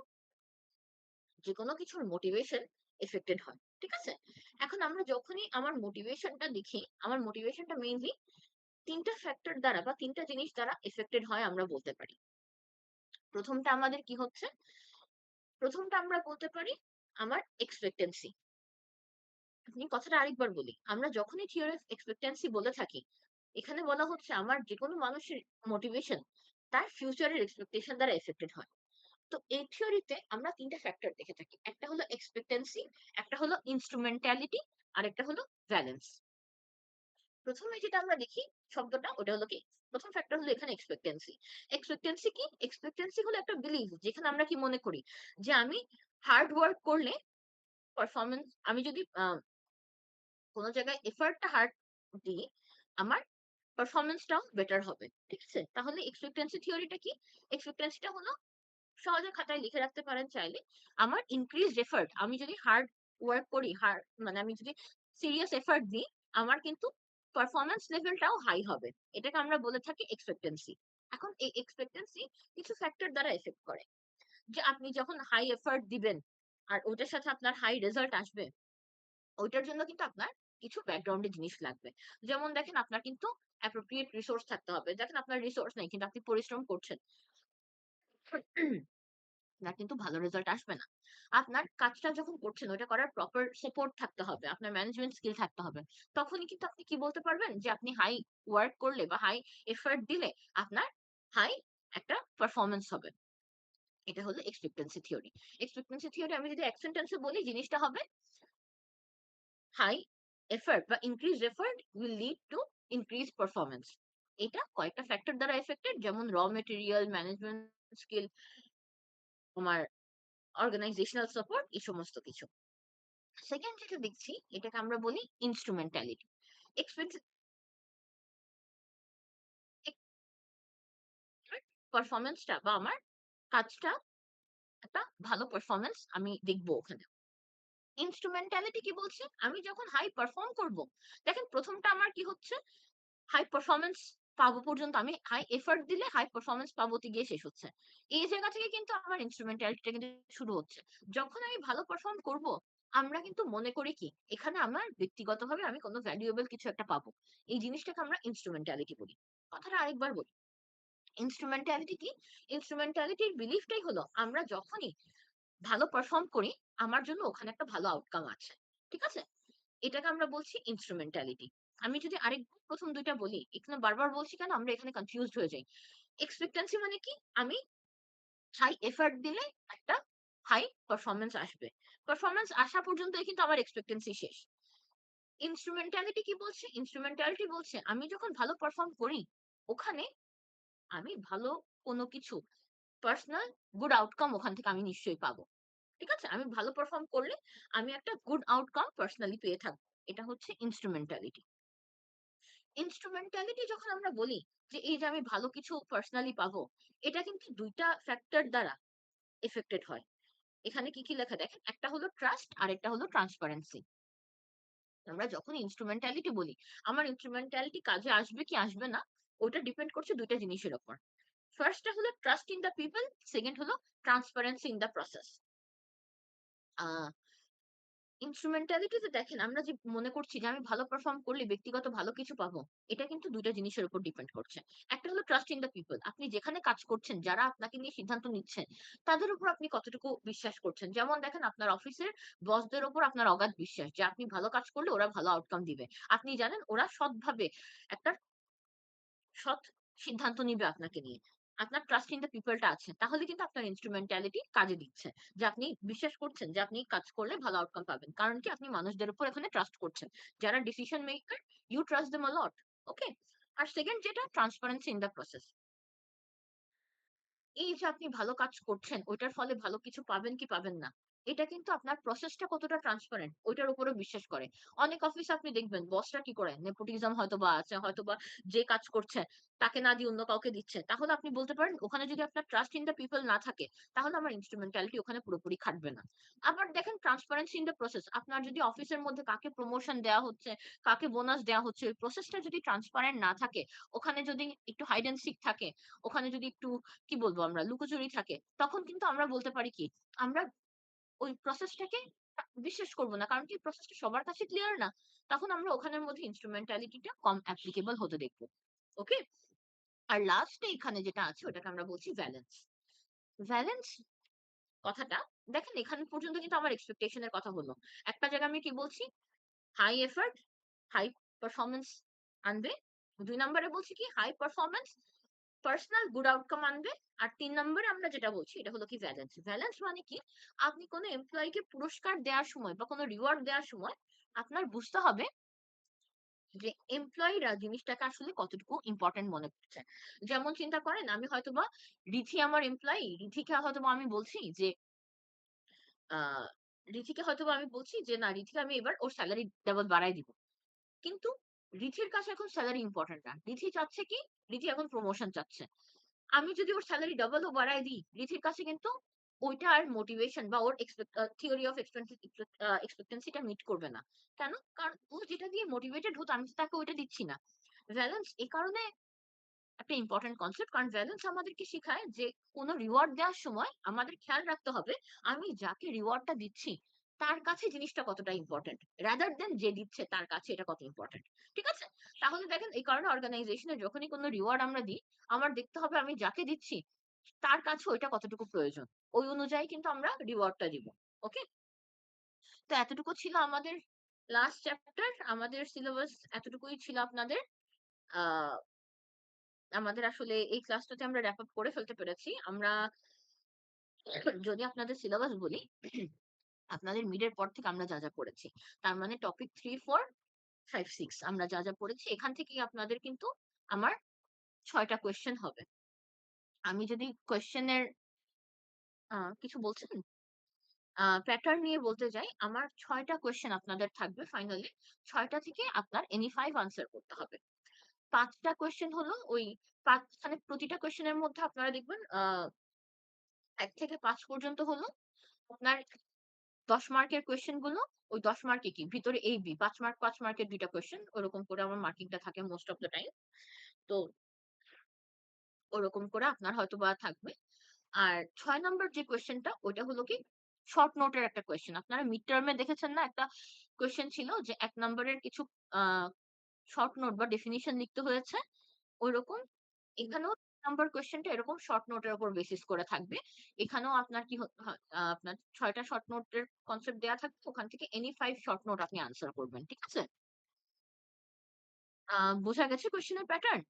যেকোনো কিছুর মোটিভেশন এফেক্টেড হয়। ঠিক আছে? এখন আমরা যখনই আমার মোটিভেশনটা দেখি, আমার মোটিভেশনটা মেইনলি ৩ টা ফ্যাক্টর দ্বারা বা ৩ টা জিনিস দ্বারা এফেক্টেড হয় আমরা বলতে পারি। ১ম টা আমাদের কি হচ্ছে? ১ম টা আমরা বলতে পারি আমার এক্সপেক্টেন্সি। আপনি কথাটা আরেকবার বলি। আমরা যখনই থিওরি অফ এক্সপেক্টেন্সি বলে থাকি, এখানে বলা হচ্ছে আমার যেকোনো মানুষের মোটিভেশন তার ফিউচারের এক্সপেকটেশন দ্বারা এফেক্টেড হয়। তো এই থিওরিতে আমরা ৩ টা ফ্যাক্টর দেখে থাকি। একটা হলো এক্সপেক্টেন্সি, একটা হলো ইন্সট্রুমেন্টালিটি, আরেকটা হলো ভ্যালেন্স। প্রথমে যেটা আমরা দেখি শব্দটা ওটা হলো কি? ১ম ফ্যাক্টর হলো এখানে এক্সপেক্টেন্সি। এক্সপেক্টেন্সি কি? এক্সপেক্টেন্সি হলো একটা বিলিভ যেখানে আমরা কি মনে করি যে আমি হার্ড ওয়ার্ক করলে পারফরম্যান্স আমি যদি কোন জায়গায় এফর্টটা হার্ড দিই, আমার পারফরম্যান্সটাও বেটার হবে। ঠিক আছে? তাহলে এক্সপেক্টেন্সি থিওরিটা কি? এক্সপেক্টেন্সিটা হলো সহজে খাতায় লিখে রাখতে পারেন চাইলে। আমার increased effort আমি যদি হার্ড ওয়ার্ক করি, মানে আমি যদি সিরিয়াস এফোর্ট দিই, আমার কিন্তু পারফরম্যান্স লেভেলটাও হাই হবে। এটাকে আমরা বলে থাকি এক্সপেক্টেন্সি। এখন এই এক্সপেক্টেন্সি কিছু ফ্যাক্টর দ্বারা এফেক্ট করে। যে আপনি যখন হাই এফোর্ট দিবেন আর ওটার সাথে আপনার হাই রেজাল্ট আসবে, ওইটার জন্য কিন্তু আপনার কিছু ব্যাকগ্রাউন্ড এর জিনিস লাগবে। যেমন দেখেন আপনার কিন্তু appropriate রিসোর্স থাকতে হবে। দেখেন আপনার রিসোর্স নাই কিন্তু আপনি পরিশ্রম করছেন। আপনার কিন্তু ভালো রেজাল্ট আসবে না। আপনার কাজটা যখন করছেন ওইটা করার প্রপার সাপোর্ট থাকতে হবে। আপনার ম্যানেজমেন্ট স্কিল থাকতে হবে। তখনই কিন্তু আপনি কি বলতে পারবেন যে আপনি হাই ওয়ার্ক করলে বা হাই এফোর্ট দিলে আপনার হাই একটা পারফরম্যান্স হবে। এটা হলো এক্সপেক্টেন্সি থিওরি। এক্সপেক্টেন্সি থিওরি আমি যদি এক সেন্টেন্সে বলি জিনিসটা হবে হাই এফোর্ট বা increased effort will lead to increased performance. এটা কয়েকটা ফ্যাক্টর দ্বারা এফেক্টেড যেমন মেটেরিয়াল, ম্যানেজমেন্ট স্কিল, তোমার অর্গানাইজেশনাল সাপোর্ট এই সমস্ত কিছু। সেকেন্ড যেটা দেখছি এটাকে আমরা বলি ইন্সট্রুমেন্টালিটি। এক্সপেক্ট পারফরম্যান্সটা বা আমার কাজটা একটা ভালো পারফরম্যান্স আমি দেখবো ওখানে। ইন্সট্রুমেন্টালিটি কি বলছে? আমি যখন হাই পারফর্ম করব, দেখেন ১ম টা আমার কি হচ্ছে? হাই পারফরম্যান্স পাবো পর্যন্ত আমি হাই এফোর্ট দিলে হাই পারফরম্যান্স পাবোতে গিয়ে শেষ হচ্ছে। এই জায়গা থেকে কিন্তু আমার ইন্সট্রুমেন্টালিটিটা কিন্তু শুরু হচ্ছে। যখন আমি ভালো পারফর্ম করব, আমরা কিন্তু মনে করি কি এখানে আমার ব্যক্তিগতভাবে আমি কোনো ভ্যালুয়েবল কিছু একটা পাবো। এই জিনিসটাকে আমরা ইন্সট্রুমেন্টালিটি বলি। কথাটা আরেকবার বলি। ইন্সট্রুমেন্টালিটি কি? ইন্সট্রুমেন্টালিটির বিলিফটাই হলো আমরা যখনই ভালো পারফর্ম করি, আমার জন্য ওখানে একটা ভালো আউটকাম আছে। ঠিক আছে? এটাকে আমরা বলছি ইন্সট্রুমেন্টালিটি। আমি যদি আরেকবার ১ম ২ টা বলি, এখানে বারবার বলছি কেন আমরা এখানে কনফিউজড হয়ে যাই। এক্সপেক্টেন্সি মানে কি? আমি হাই এফোর্ট দিলে একটা হাই পারফরম্যান্স আসবে। পারফরম্যান্স আসা পর্যন্তই কিন্তু আমার এক্সপেক্টেন্সি শেষ। ইন্সট্রুমেন্টালিটি কি বলছে? ইন্সট্রুমেন্টালিটি বলছে আমি যখন ভালো পারফর্ম করি, ওখানে আমি ভালো কোনো কিছু পার্সোনাল গুড আউটকাম ওখান থেকে আমি নিশ্চয়ই পাবো। ঠিক আছে? আমি ভালো পারফর্ম করলে আমি একটা গুড আউটকাম পার্সোনালি পেয়ে থাকবো। এটা হচ্ছে ইন্সট্রুমেন্টালিটি। ইন্সট্রুমেন্টালিটি যখন আমরা বলি যে এই যে আমি ভালো কিছু পার্সোনালি পাবো, এটা কিন্তু ২ টা ফ্যাক্টর দ্বারা এফেক্টেড হয়। এখানে কি লেখা দেখেন? একটা হলো ট্রাস্ট আরেকটা হলো ট্রান্সপারেন্সি। আমরা যখন ইন্সট্রুমেন্টালিটি বলি, আমার ইন্সট্রুমেন্টালিটি কাজে আসবে কি আসবে না, ওটা ডিপেন্ড করছে ২ টা জিনিসের উপর। ফার্স্ট টা হলো trust in the people, second হলো ট্রান্সপারেন্সি ইন দ্য প্রসেস। আ ইন্সট্রুমেন্টালিটি তে দেখেন আমরা যে মনে করছি যে আমি ভালো পারফর্ম করলে ব্যক্তিগত ভালো কিছু পাবো। এটা কিন্তু ২ টা জিনিসের উপর ডিপেন্ড করছে। একটা হলো ট্রাস্ট ইন দ্য পিপল। আপনি যেখানে কাজ করছেন, যারা আপনাকে নিয়ে সিদ্ধান্ত নিচ্ছেন, তাদের উপর আপনি কতটুকু বিশ্বাস করছেন। যেমন দেখেন আপনার অফিসের বসদের উপর আপনার অগাধ বিশ্বাস যে আপনি ভালো কাজ করলে ওরা ভালো আউটকাম দিবে। আপনি জানেন ওরা সৎভাবে একটা সৎ সিদ্ধান্ত নিবে আপনাকে নিয়ে। আপনার ট্রাস্ট ইন দ্য পিপল টা আছে। তাহলে কিন্তু আপনার ইন্সট্রুমেন্টালিটি কাজে দিচ্ছে। যে আপনি বিশ্বাস করছেন যে আপনি কাজ করলে ভালো আউটকাম পাবেন। কারণ কি আপনি মানুষদের উপর এখানে ট্রাস্ট করছেন। যারা decision maker, you trust them a lot. Okay? আর সেকেন্ড যেটা ট্রান্সপারেন্সি ইন দ্য প্রসেস। এই যে আপনি ভালো কাজ করছেন, ওইটার ফলে ভালো কিছু পাবেন কি পাবেন না। এটা কিন্তু আপনার প্রসেসটা কতটা ট্রান্সপারেন্ট ওইটার উপরেও বিশ্বাস করে। অনেক অফিসে আপনি দেখবেন বসরা কি করে? নেপোটিজম হয়তোবা আছে, হয়তোবা যে কাজ করছে তাকে না দিয়ে অন্য কাউকে দিচ্ছে। তাহলে আপনি বলতে পারেন ওখানে যদি আপনার ট্রাস্ট ইন দ্য পিপল না থাকে, তাহলে আমার ইন্সট্রুমেন্টালিটি ওখানে পুরোপুরি খাটবে না। আবার দেখেন ট্রান্সপারেন্সি ইন দ্য প্রসেস। আপনার যদি অফিসের মধ্যে কাকে প্রমোশন দেয়া হচ্ছে, কাকে বোনাস দেয়া হচ্ছে, ওই প্রসেসটা যদি ট্রান্সপারেন্ট না থাকে, ওখানে যদি একটু হাইড অ্যান্ড সিক থাকে, ওখানে যদি একটু কি বলবো আমরা লুকোচুরি থাকে, তখন কিন্তু আমরা বলতে পারি কি আমরা ওই প্রসেসটাকে বিশ্বাস করব না। কারণ কি প্রসেসটা সবার কাছে ক্লিয়ার না। তখন আমরা ওখানের মধ্যে ইন্সট্রুমেন্টালিটিটা কম অ্যাপ্লিকেবল হতে দেখব। ওকে? আর লাস্টে এখানে যেটা আছে ওটাকে আমরা বলছি ভ্যালেন্স। ভ্যালেন্স কথাটা দেখেন এখান পর্যন্ত কিন্তু আমার এক্সপেকটেশন এর কথা হলো। একটা জায়গায় আমি কি বলছি? হাই এফোর্ট, হাই পারফরম্যান্স আনবে। ২ নম্বরে বলছি কি high performance personal good outcome আনবে। আর ৩ নম্বরে আমরা যেটা বলছি এটা হলো কি ভ্যালেন্স। ভ্যালেন্স মানে কি? আপনি কোন এমপ্লয়িকে পুরস্কার দেওয়ার সময় বা কোন রিওয়ার্ড দেওয়ার সময় আপনার বুঝতে হবে যে এমপ্লয়িরা জিনিসটাকে আসলে কতটুকু ইম্পোর্টেন্ট মনে করছে। যেমন চিন্তা করেন আমি হয়তোবা রিথি আমার এমপ্লয়ি, রিথিকে হয়তোবা আমি বলছি যে আ রিথিকে হয়তোবা আমি বলছি যে, "না রিথিকে আমি এবার ওর সেলারি ডাবল বাড়ায় দিব।" কিন্তু রিথির কাছে এখন সেলারি ইম্পোর্টেন্ট না। রিথি চাচ্ছে কি? রিথি এখন প্রমোশন চাচ্ছে। আমি যদি ওর সেলারি ডাবল ও বাড়ায় দিই, রিথির কাছে কিন্তু ওইটা আর মোটিভেশন বা ওর থিওরি অফ এক্সপেক্টেন্সি টা মিট করবে না। কেন? কারণ ও যেটা দিয়ে মোটিভেটেড হতো আমি তো তাকে ওইটা দিচ্ছি না। ব্যালেন্স এ কারণে একটা ইম্পোর্টেন্ট কনসেপ্ট কারণ ব্যালেন্স আমাদেরকে শিখায় যে কোন রিওয়ার্ড দেওয়ার সময় আমাদের খেয়াল রাখতে হবে আমি যাকে রিওয়ার্ডটা দিচ্ছি তার কাছে জিনিসটা কতটা ইম্পোর্টেন্ট রাদার দেন যে দিচ্ছে তার কাছে এটা কত ইম্পোর্টেন্ট। ঠিক আছে? তাহলে দেখেন এই কারণে অর্গানাইজেশনে যখনই কোন রিওয়ার্ড আমরা দিই, আমার দেখতে হবে আমি যাকে দিচ্ছি তার কাছে ওইটা কতটুকু প্রয়োজন। ওই অনুযায়ী কিন্তু আমরা রিওয়ার্ডটা দিব। ওকে? তো এতটুকু ছিল আমাদের লাস্ট চ্যাপ্টার। আমাদের সিলেবাস এতটুকুই ছিল আপনাদের। আ আমাদের আসলে এই ক্লাসটাতে আমরা র‍্যাপ আপ করে ফেলতে পেরেছি। আমরা যদি আপনাদের সিলেবাস বলি, আপনাদের মিড এর পর থেকে আমরা যা পড়েছি। তার মানে টপিক 3, 4, 5, 6 আমরা যা পড়েছি এখান থেকেই আপনাদের কিন্তু আমার ৬ টা কোয়েশ্চেন হবে। আমি যদি কোয়েশ্চেন এর কিছু বলছেন? প্যাটার্ন নিয়ে বলতে যাই, আমার ৬ টা কোয়েশ্চেন আপনাদের থাকবে ফাইনালি। ৬ টা থেকে আপনার এনি 5 আনসার করতে হবে। ৫ টা কোয়েশ্চেন হলো ওই ৫ মানে প্রতিটা কোয়েশ্চেন এর মধ্যে আপনারা দেখবেন ১ থেকে ৫ পর্যন্ত হলো আপনার ১০ মার্কের কোয়েশ্চেন গুলো, ওই ১০ মার্কে কি ভিতরে A, B ৫ মার্ক ৫ মার্কের ২ টা কোয়েশ্চেন ওরকম করে আমার মার্কিংটা থাকে মোস্ট অফ দ্যা টাইম। তো ওরকম করে আপনার হয়তোবা থাকবে। আর ৬ নাম্বার যে কোয়েশ্চেনটা ওইটা হলো কি শর্ট নোটের একটা কোয়েশ্চেন। আপনারা মিড টার্ম এ দেখেছেন না একটা কোয়েশ্চেন ছিল যে ১ নাম্বারের কিছু আ শর্ট নোট বা ডেফিনিশন লিখতে হয়েছে। ঐরকম এখানেও নাম্বার কোয়েশ্চেনটা এরকম শর্ট নোটের উপর বেসিস করে থাকবে। এখানেও আপনার কি হতে হয় আপনার ৬ টা শর্ট নোটের কনসেপ্ট দেয়া থাকবে। ওখান থেকে এনি ৫ শর্ট নোট আপনি আনসার করবেন। ঠিক আছে? আ বোঝা গেছে কোয়েশ্চেন এর প্যাটার্ন?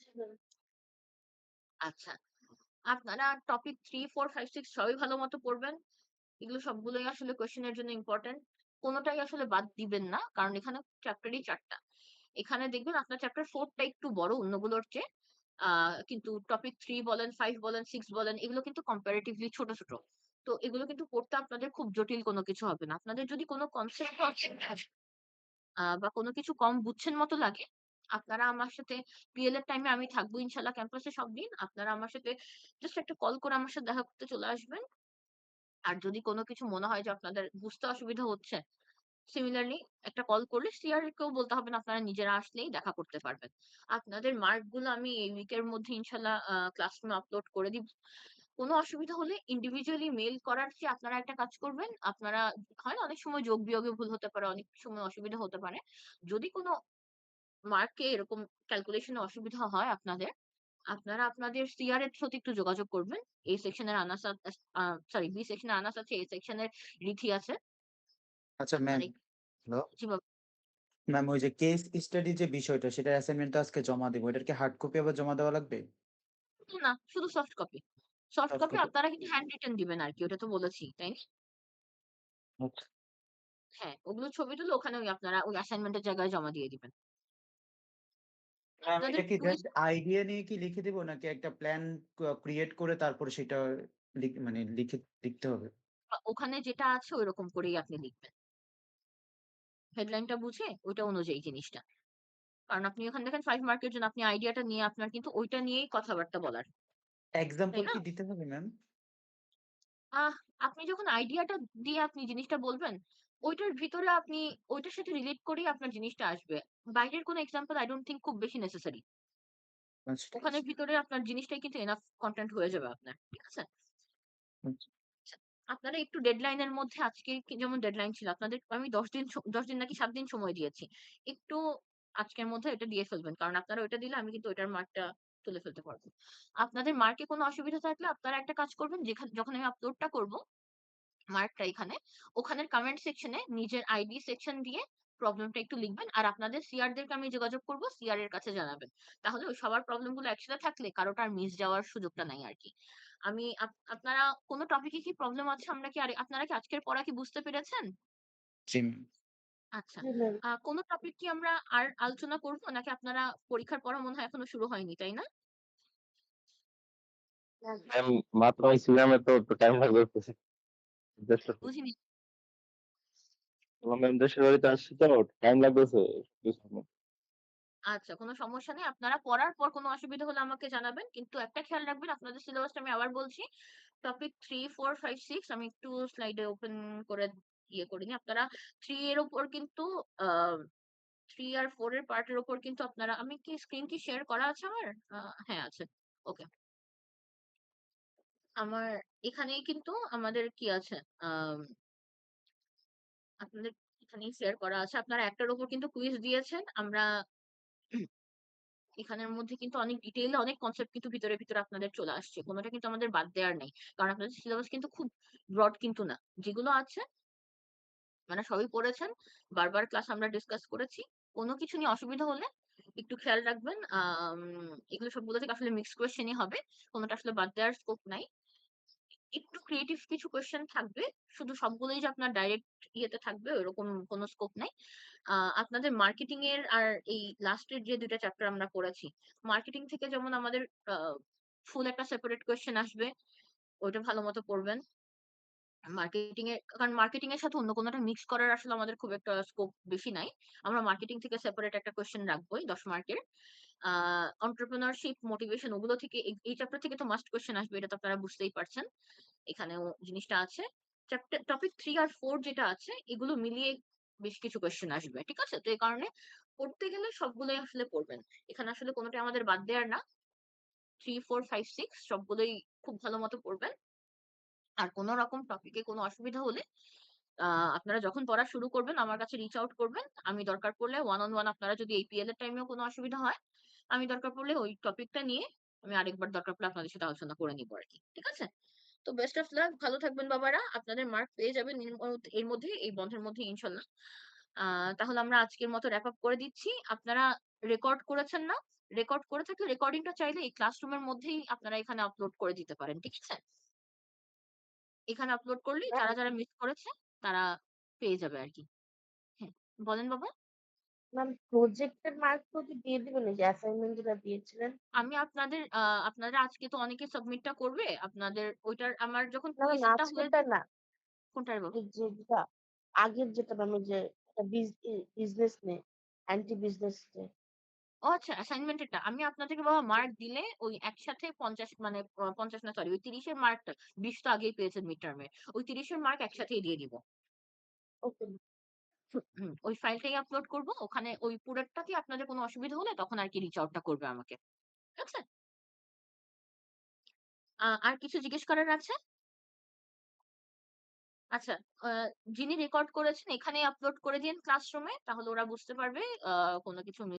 হুম। আচ্ছা। আপনারা টপিক ৩, ৪, ৫, ৬ সবই ভালোমতো পড়বেন। এগুলো সবগুলোই আসলে কোয়েশ্চেন এর জন্য ইম্পোর্টেন্ট। কোনটাই আসলে বাদ দিবেন না। কারণ এখানে চ্যাপ্টারই ৪ টা। এখানে দেখবেন আপনার চ্যাপ্টার ৪ টা একটু বড় অন্যগুলোর চেয়ে। আ কিন্তু টপিক ৩ বলেন, ৫ বলেন, ৬ বলেন এগুলো কিন্তু কম্পারেটিভলি ছোট, ছোট। তো এগুলো কিন্তু পড়তে আপনাদের খুব জটিল কোন কিছু হবে না। আপনাদের যদি কোন কনসেপ্ট বা কোন কিছু কম বুঝছেন মতো লাগে, আপনারা আমার সাথে পিএল এর টাইমে আমি থাকবো ইনশাআল্লাহ ক্যাম্পাসে সব দিন। আপনারা আমার সাথে জাস্ট একটা কল করে আমার সাথে দেখা করতে চলে আসবেন। আর যদি কোন কিছু মনে হয় যে আপনাদের বুঝতে অসুবিধা হচ্ছে, সিমিলারলি একটা কল করলে সিআর কেও বলতে হবে না। আপনারা নিজেরা আসলেই দেখা করতে পারবেন। আপনাদের মার্ক গুলো আমি এই উইকের মধ্যে ইনশাআল্লাহ ক্লাসরুমে আপলোড করে দিব। কোন অসুবিধা হলে ইন্ডিভিজুয়ালি মেইল করার চেয়ে আপনারা একটা কাজ করবেন। আপনারা হয় না অনেক সময় যোগ বিয়োগে ভুল হতে পারে, অনেক সময় অসুবিধা হতে পারে। যদি কোন মার্কে এরকম ক্যালকুলেশন এ অসুবিধা হয় আপনাদের, আপনারা আপনাদের সিআর এর সাথে একটু যোগাযোগ করবেন। এই সেকশনের আনাস সরি বি সেকশনের আনাস আছে, এ সেকশনের রিথি আছে। আচ্ছা ম্যাম, আপনারা হ্যালো? জি ম্যাম ওই যে কেস স্টাডি যে বিষয়টা সেটার অ্যাসাইনমেন্ট তো আজকে জমা দিব। এটার কি হার্ড কপি আবার জমা দেওয়া লাগবে? না, শুধু soft copy. Soft soft copy copy? আপনারা কিন্তু হ্যান্ড রিটেন দিবেন আরকি। ওটা তো বলেছি, তাই না? আচ্ছা। হ্যাঁ, ওগুলো ছবি তুলে ওখানে ওই আপনারা ওই অ্যাসাইনমেন্ট এর জায়গায় জমা দিয়ে দিবেন। ম্যাম আপনাদের এটা কি টুইস্ট জাস্ট আইডিয়া নিয়ে কি লিখে দিব নাকি একটা প্ল্যান ক্রিয়েট করে তারপরে সেটা মানে লিখতে হবে? ওখানে যেটা আছে ঐরকম করেই আপনি লিখবেন। হেডলাইনটা বুঝে ওইটা অনুযায়ী জিনিসটা। কারণ আপনি ওখানে দেখেন 5 মার্কের জন্য আপনি আইডিয়াটা নিয়ে আপনার কিন্তু ওইটা নিয়েই কথাবার্তা বলার। তাই এক্সাম্পল না? কি দিতে হবে ম্যাম? আহ আপনি যখন আইডিয়াটা দিয়ে আপনি জিনিসটা বলবেন, ওইটার ভিতরে আপনি ওইটার সাথে রিলেট করেই আপনার জিনিসটা আসবে। বাইরের কোনো এক্সাম্পল I don't think খুব বেশি নেসেসারি। আচ্ছা ঠিক আছে। ওখানের ভিতরে আপনার জিনিসটাই কিন্তু এনাফ কনটেন্ট হয়ে যাবে আপনার। ঠিক আছে? আচ্ছা। আচ্ছা, আপনারা একটু ডেডলাইন এর মধ্যে আজকে যেমন ডেডলাইন ছিল আপনাদের আমি ১০ দিন নাকি ৭ দিন সময় দিয়েছি। একটু আজকের মধ্যে এটা দিয়ে ফেলবেন। কারণ আপনারা ওইটা দিলে আমি কিন্তু ওইটার মার্কটা তুলে ফেলতে পারব। আপনাদের মার্কে কোনো অসুবিধা থাকলে আপনারা একটা কাজ করবেন যখন আমি আপলোডটা করব মার্কটা এখানে, ওখানের কমেন্ট সেকশনে নিজের আইডি সেকশন দিয়ে প্রবলেমটা একটু লিখবেন। আর আপনাদের সিআর দেরকে আমি যোগাযোগ করব, সিআর এর কাছে জানাবেন। তাহলে ওই সবার প্রবলেম গুলো একসাথে থাকলে কারোটা আর মিস যাওয়ার সুযোগটা নাই আরকি। আমি আপনারা কোন টপিকে কি প্রবলেম আছে আমরা কি আপনারা কি আজকের পড়া কি বুঝতে পেরেছেন? জি ম্যাম। আচ্ছা। জি ম্যাম। কোন টপিক কি আমরা আর আলোচনা করব? নাকি আপনারা পরীক্ষার পড়া মনে হয় এখনো শুরু হয়নি, তাই না? ম্যাম, ম্যাম মাত্র আইছি ম্যাম, তো একটু টাইম লাগবে একটু। বুঝতেছি। বুঝিনি। ম্যাম দেশের বাড়িতে আসছি তো টাইম লাগতেছে। আচ্ছা, কোন সমস্যা নেই। আপনারা পড়ার পর কোন অসুবিধা হলে আমাকে জানাবেন। কিন্তু একটা খেয়াল রাখবেন আপনাদের সিলেবাসটা আমি আবার বলছি। টপিক 3, 4, 5, 6 আমি একটু স্লাইডে ওপেন করে করে নিই। আপনারা 3 এর উপর কিন্তু আ 3 আর 4 এর পার্টের উপর কিন্তু আপনারা আমি কি স্ক্রিন কি শেয়ার করা আছে আমার? আ হ্যাঁ, আছে। ওকে। আমার এখানেই কিন্তু আমাদের কি আছে? আম আপনাদের এখানেই শেয়ার করা আছে। আপনারা একটার উপর কিন্তু কুইজ দিয়েছেন। আমরা এখানের মধ্যে কিন্তু অনেক ডিটেইল এ অনেক কনসেপ্ট কিন্তু ভিতরে আপনাদের চলে আসছে। কোনটা কিন্তু আমাদের বাদ দেওয়ার নেই। কারণ আপনাদের সিলেবাস কিন্তু খুব ব্রড কিন্তু না। যেগুলো আছে মানে সবই পড়েছেন। বারবার ক্লাস আমরা ডিসকাস করেছি। কোন কিছু নিয়ে অসুবিধা হলে একটু খেয়াল রাখবেন। এগুলো সবগুলো থেকে আসলে মিক্সড কোয়েশ্চেনই হবে। কোনটা আসলে বাদ দেওয়ার স্কোপ নাই। একটু ক্রিয়েটিভ কিছু কোয়েশ্চেন থাকবে। শুধু সবগুলোই যে আপনার ডাইরেক্ট ইয়েতে থাকবে ওরকম কোন স্কোপ নাই। আপনাদের মার্কেটিং এর আর এই লাস্টের যে ২ টা চ্যাপ্টার আমরা পড়েছি, মার্কেটিং থেকে যেমন আমাদের আ ফুল একটা সেপারেট কোয়েশ্চেন আসবে। ওইটা ভালোমতো পড়বেন। কারণ মার্কেটিং এর সাথে অন্য কোনটা মিক্স করার আসলে আমাদের খুব একটা স্কোপ বেশি নাই। আমরা মার্কেটিং থেকে সেপারেট একটা কোয়েশ্চেন রাখবোই ১০ মার্কের। আ entrepreneurship, মোটিভেশন ওগুলো থেকে এই চ্যাপ্টার থেকে তো মাস্ট কোয়েশ্চেন আসবে এটা তো আপনারা বুঝতেই পারছেন। এখানেও জিনিসটা আছে। টপিক 3 আর 4 যেটা আছে এগুলো মিলিয়ে বেশ কিছু কোয়েশ্চেন আসবে। ঠিক আছে? তো এই কারণে পড়তে গেলে সবগুলোই আসলে পড়বেন। এখানে আসলে কোনটাই আমাদের বাদ দেওয়ার না। 3, 4, 5, 6 সবগুলোই খুব ভালো মতো পড়বেন। আর কোন রকম টপিকে কোন অসুবিধা হলে আ আপনারা যখন পড়া শুরু করবেন আমার কাছে রিচ আউট করবেন। আমি দরকার পড়লে ওয়ান অন ওয়ান আপনারা যদি APL এর টাইমেও কোন অসুবিধা হয়, আমি দরকার পড়লে ওই টপিকটা নিয়ে আমি আরেকবার দরকার পড়লে আপনাদের সাথে আলোচনা করে নিবো আরকি। ঠিক আছে? তো বেস্ট অফ লাক। ভালো থাকবেন বাবারা। আপনাদের মার্ক পেয়ে যাবেন এর মধ্যে এই বন্ধের মধ্যে ইনশাল্লাহ। আ তাহলে আমরা আজকের মতো র‍্যাপ আপ করে দিচ্ছি। আপনারা রেকর্ড করেছেন না? রেকর্ড করে থাকলে রেকর্ডিংটা চাইলে এই ক্লাসরুমের মধ্যেই আপনারা এখানে আপলোড করে দিতে পারেন। ঠিক আছে? এখানে আপলোড করলেই ম্যাম, যারা মিস করেছে তারা পেয়ে যাবে আরকি। হ্যাঁ, বলেন বাবা? ম্যাম প্রজেক্টের মার্ক তো কি দিয়ে দিবেন এই যে অ্যাসাইনমেন্ট যেটা দিয়েছিলেন? আমি আপনাদের আজকে তো অনেকে সাবমিটটা করবে। আপনাদের ওইটার আমার যখন না ম্যাম কুইজটা হয়ে আজকেরটা না। কোনটার বাবা? এই যে যেটা আগের যেটা ম্যাম ওই যে একটা বিজনেস নিয়ে, অ্যান্টি বিজনেস যে। ও আচ্ছা, অ্যাসাইনমেন্ট এরটা। আমি আপনাদেরকে বাবা জি। মার্ক দিলে ওই একসাথে ৫০ মানে ৫০ না সরি ওই ৩০ এর মার্কটা ২০ তো আগেই পেয়েছেন মিড টার্ম এ। ওই ৩০ এর মার্ক একসাথেই দিয়ে দিব। Okay ma'am. ওই ফাইলটাই আপলোড করব। ওখানে ওই পুরোটাতে আপনাদের কোনো অসুবিধা হলে তখন আরকি রিচ আউট টা করবে আমাকে। ঠিক আছে? আর কিছু জিজ্ঞেস করার আছে? আচ্ছা, আ যিনি রেকর্ড করেছেন এখানেই আপলোড করে দিয়েন ক্লাসরুমে। তাহলে ওরা বুঝতে পারবে কোন কিছু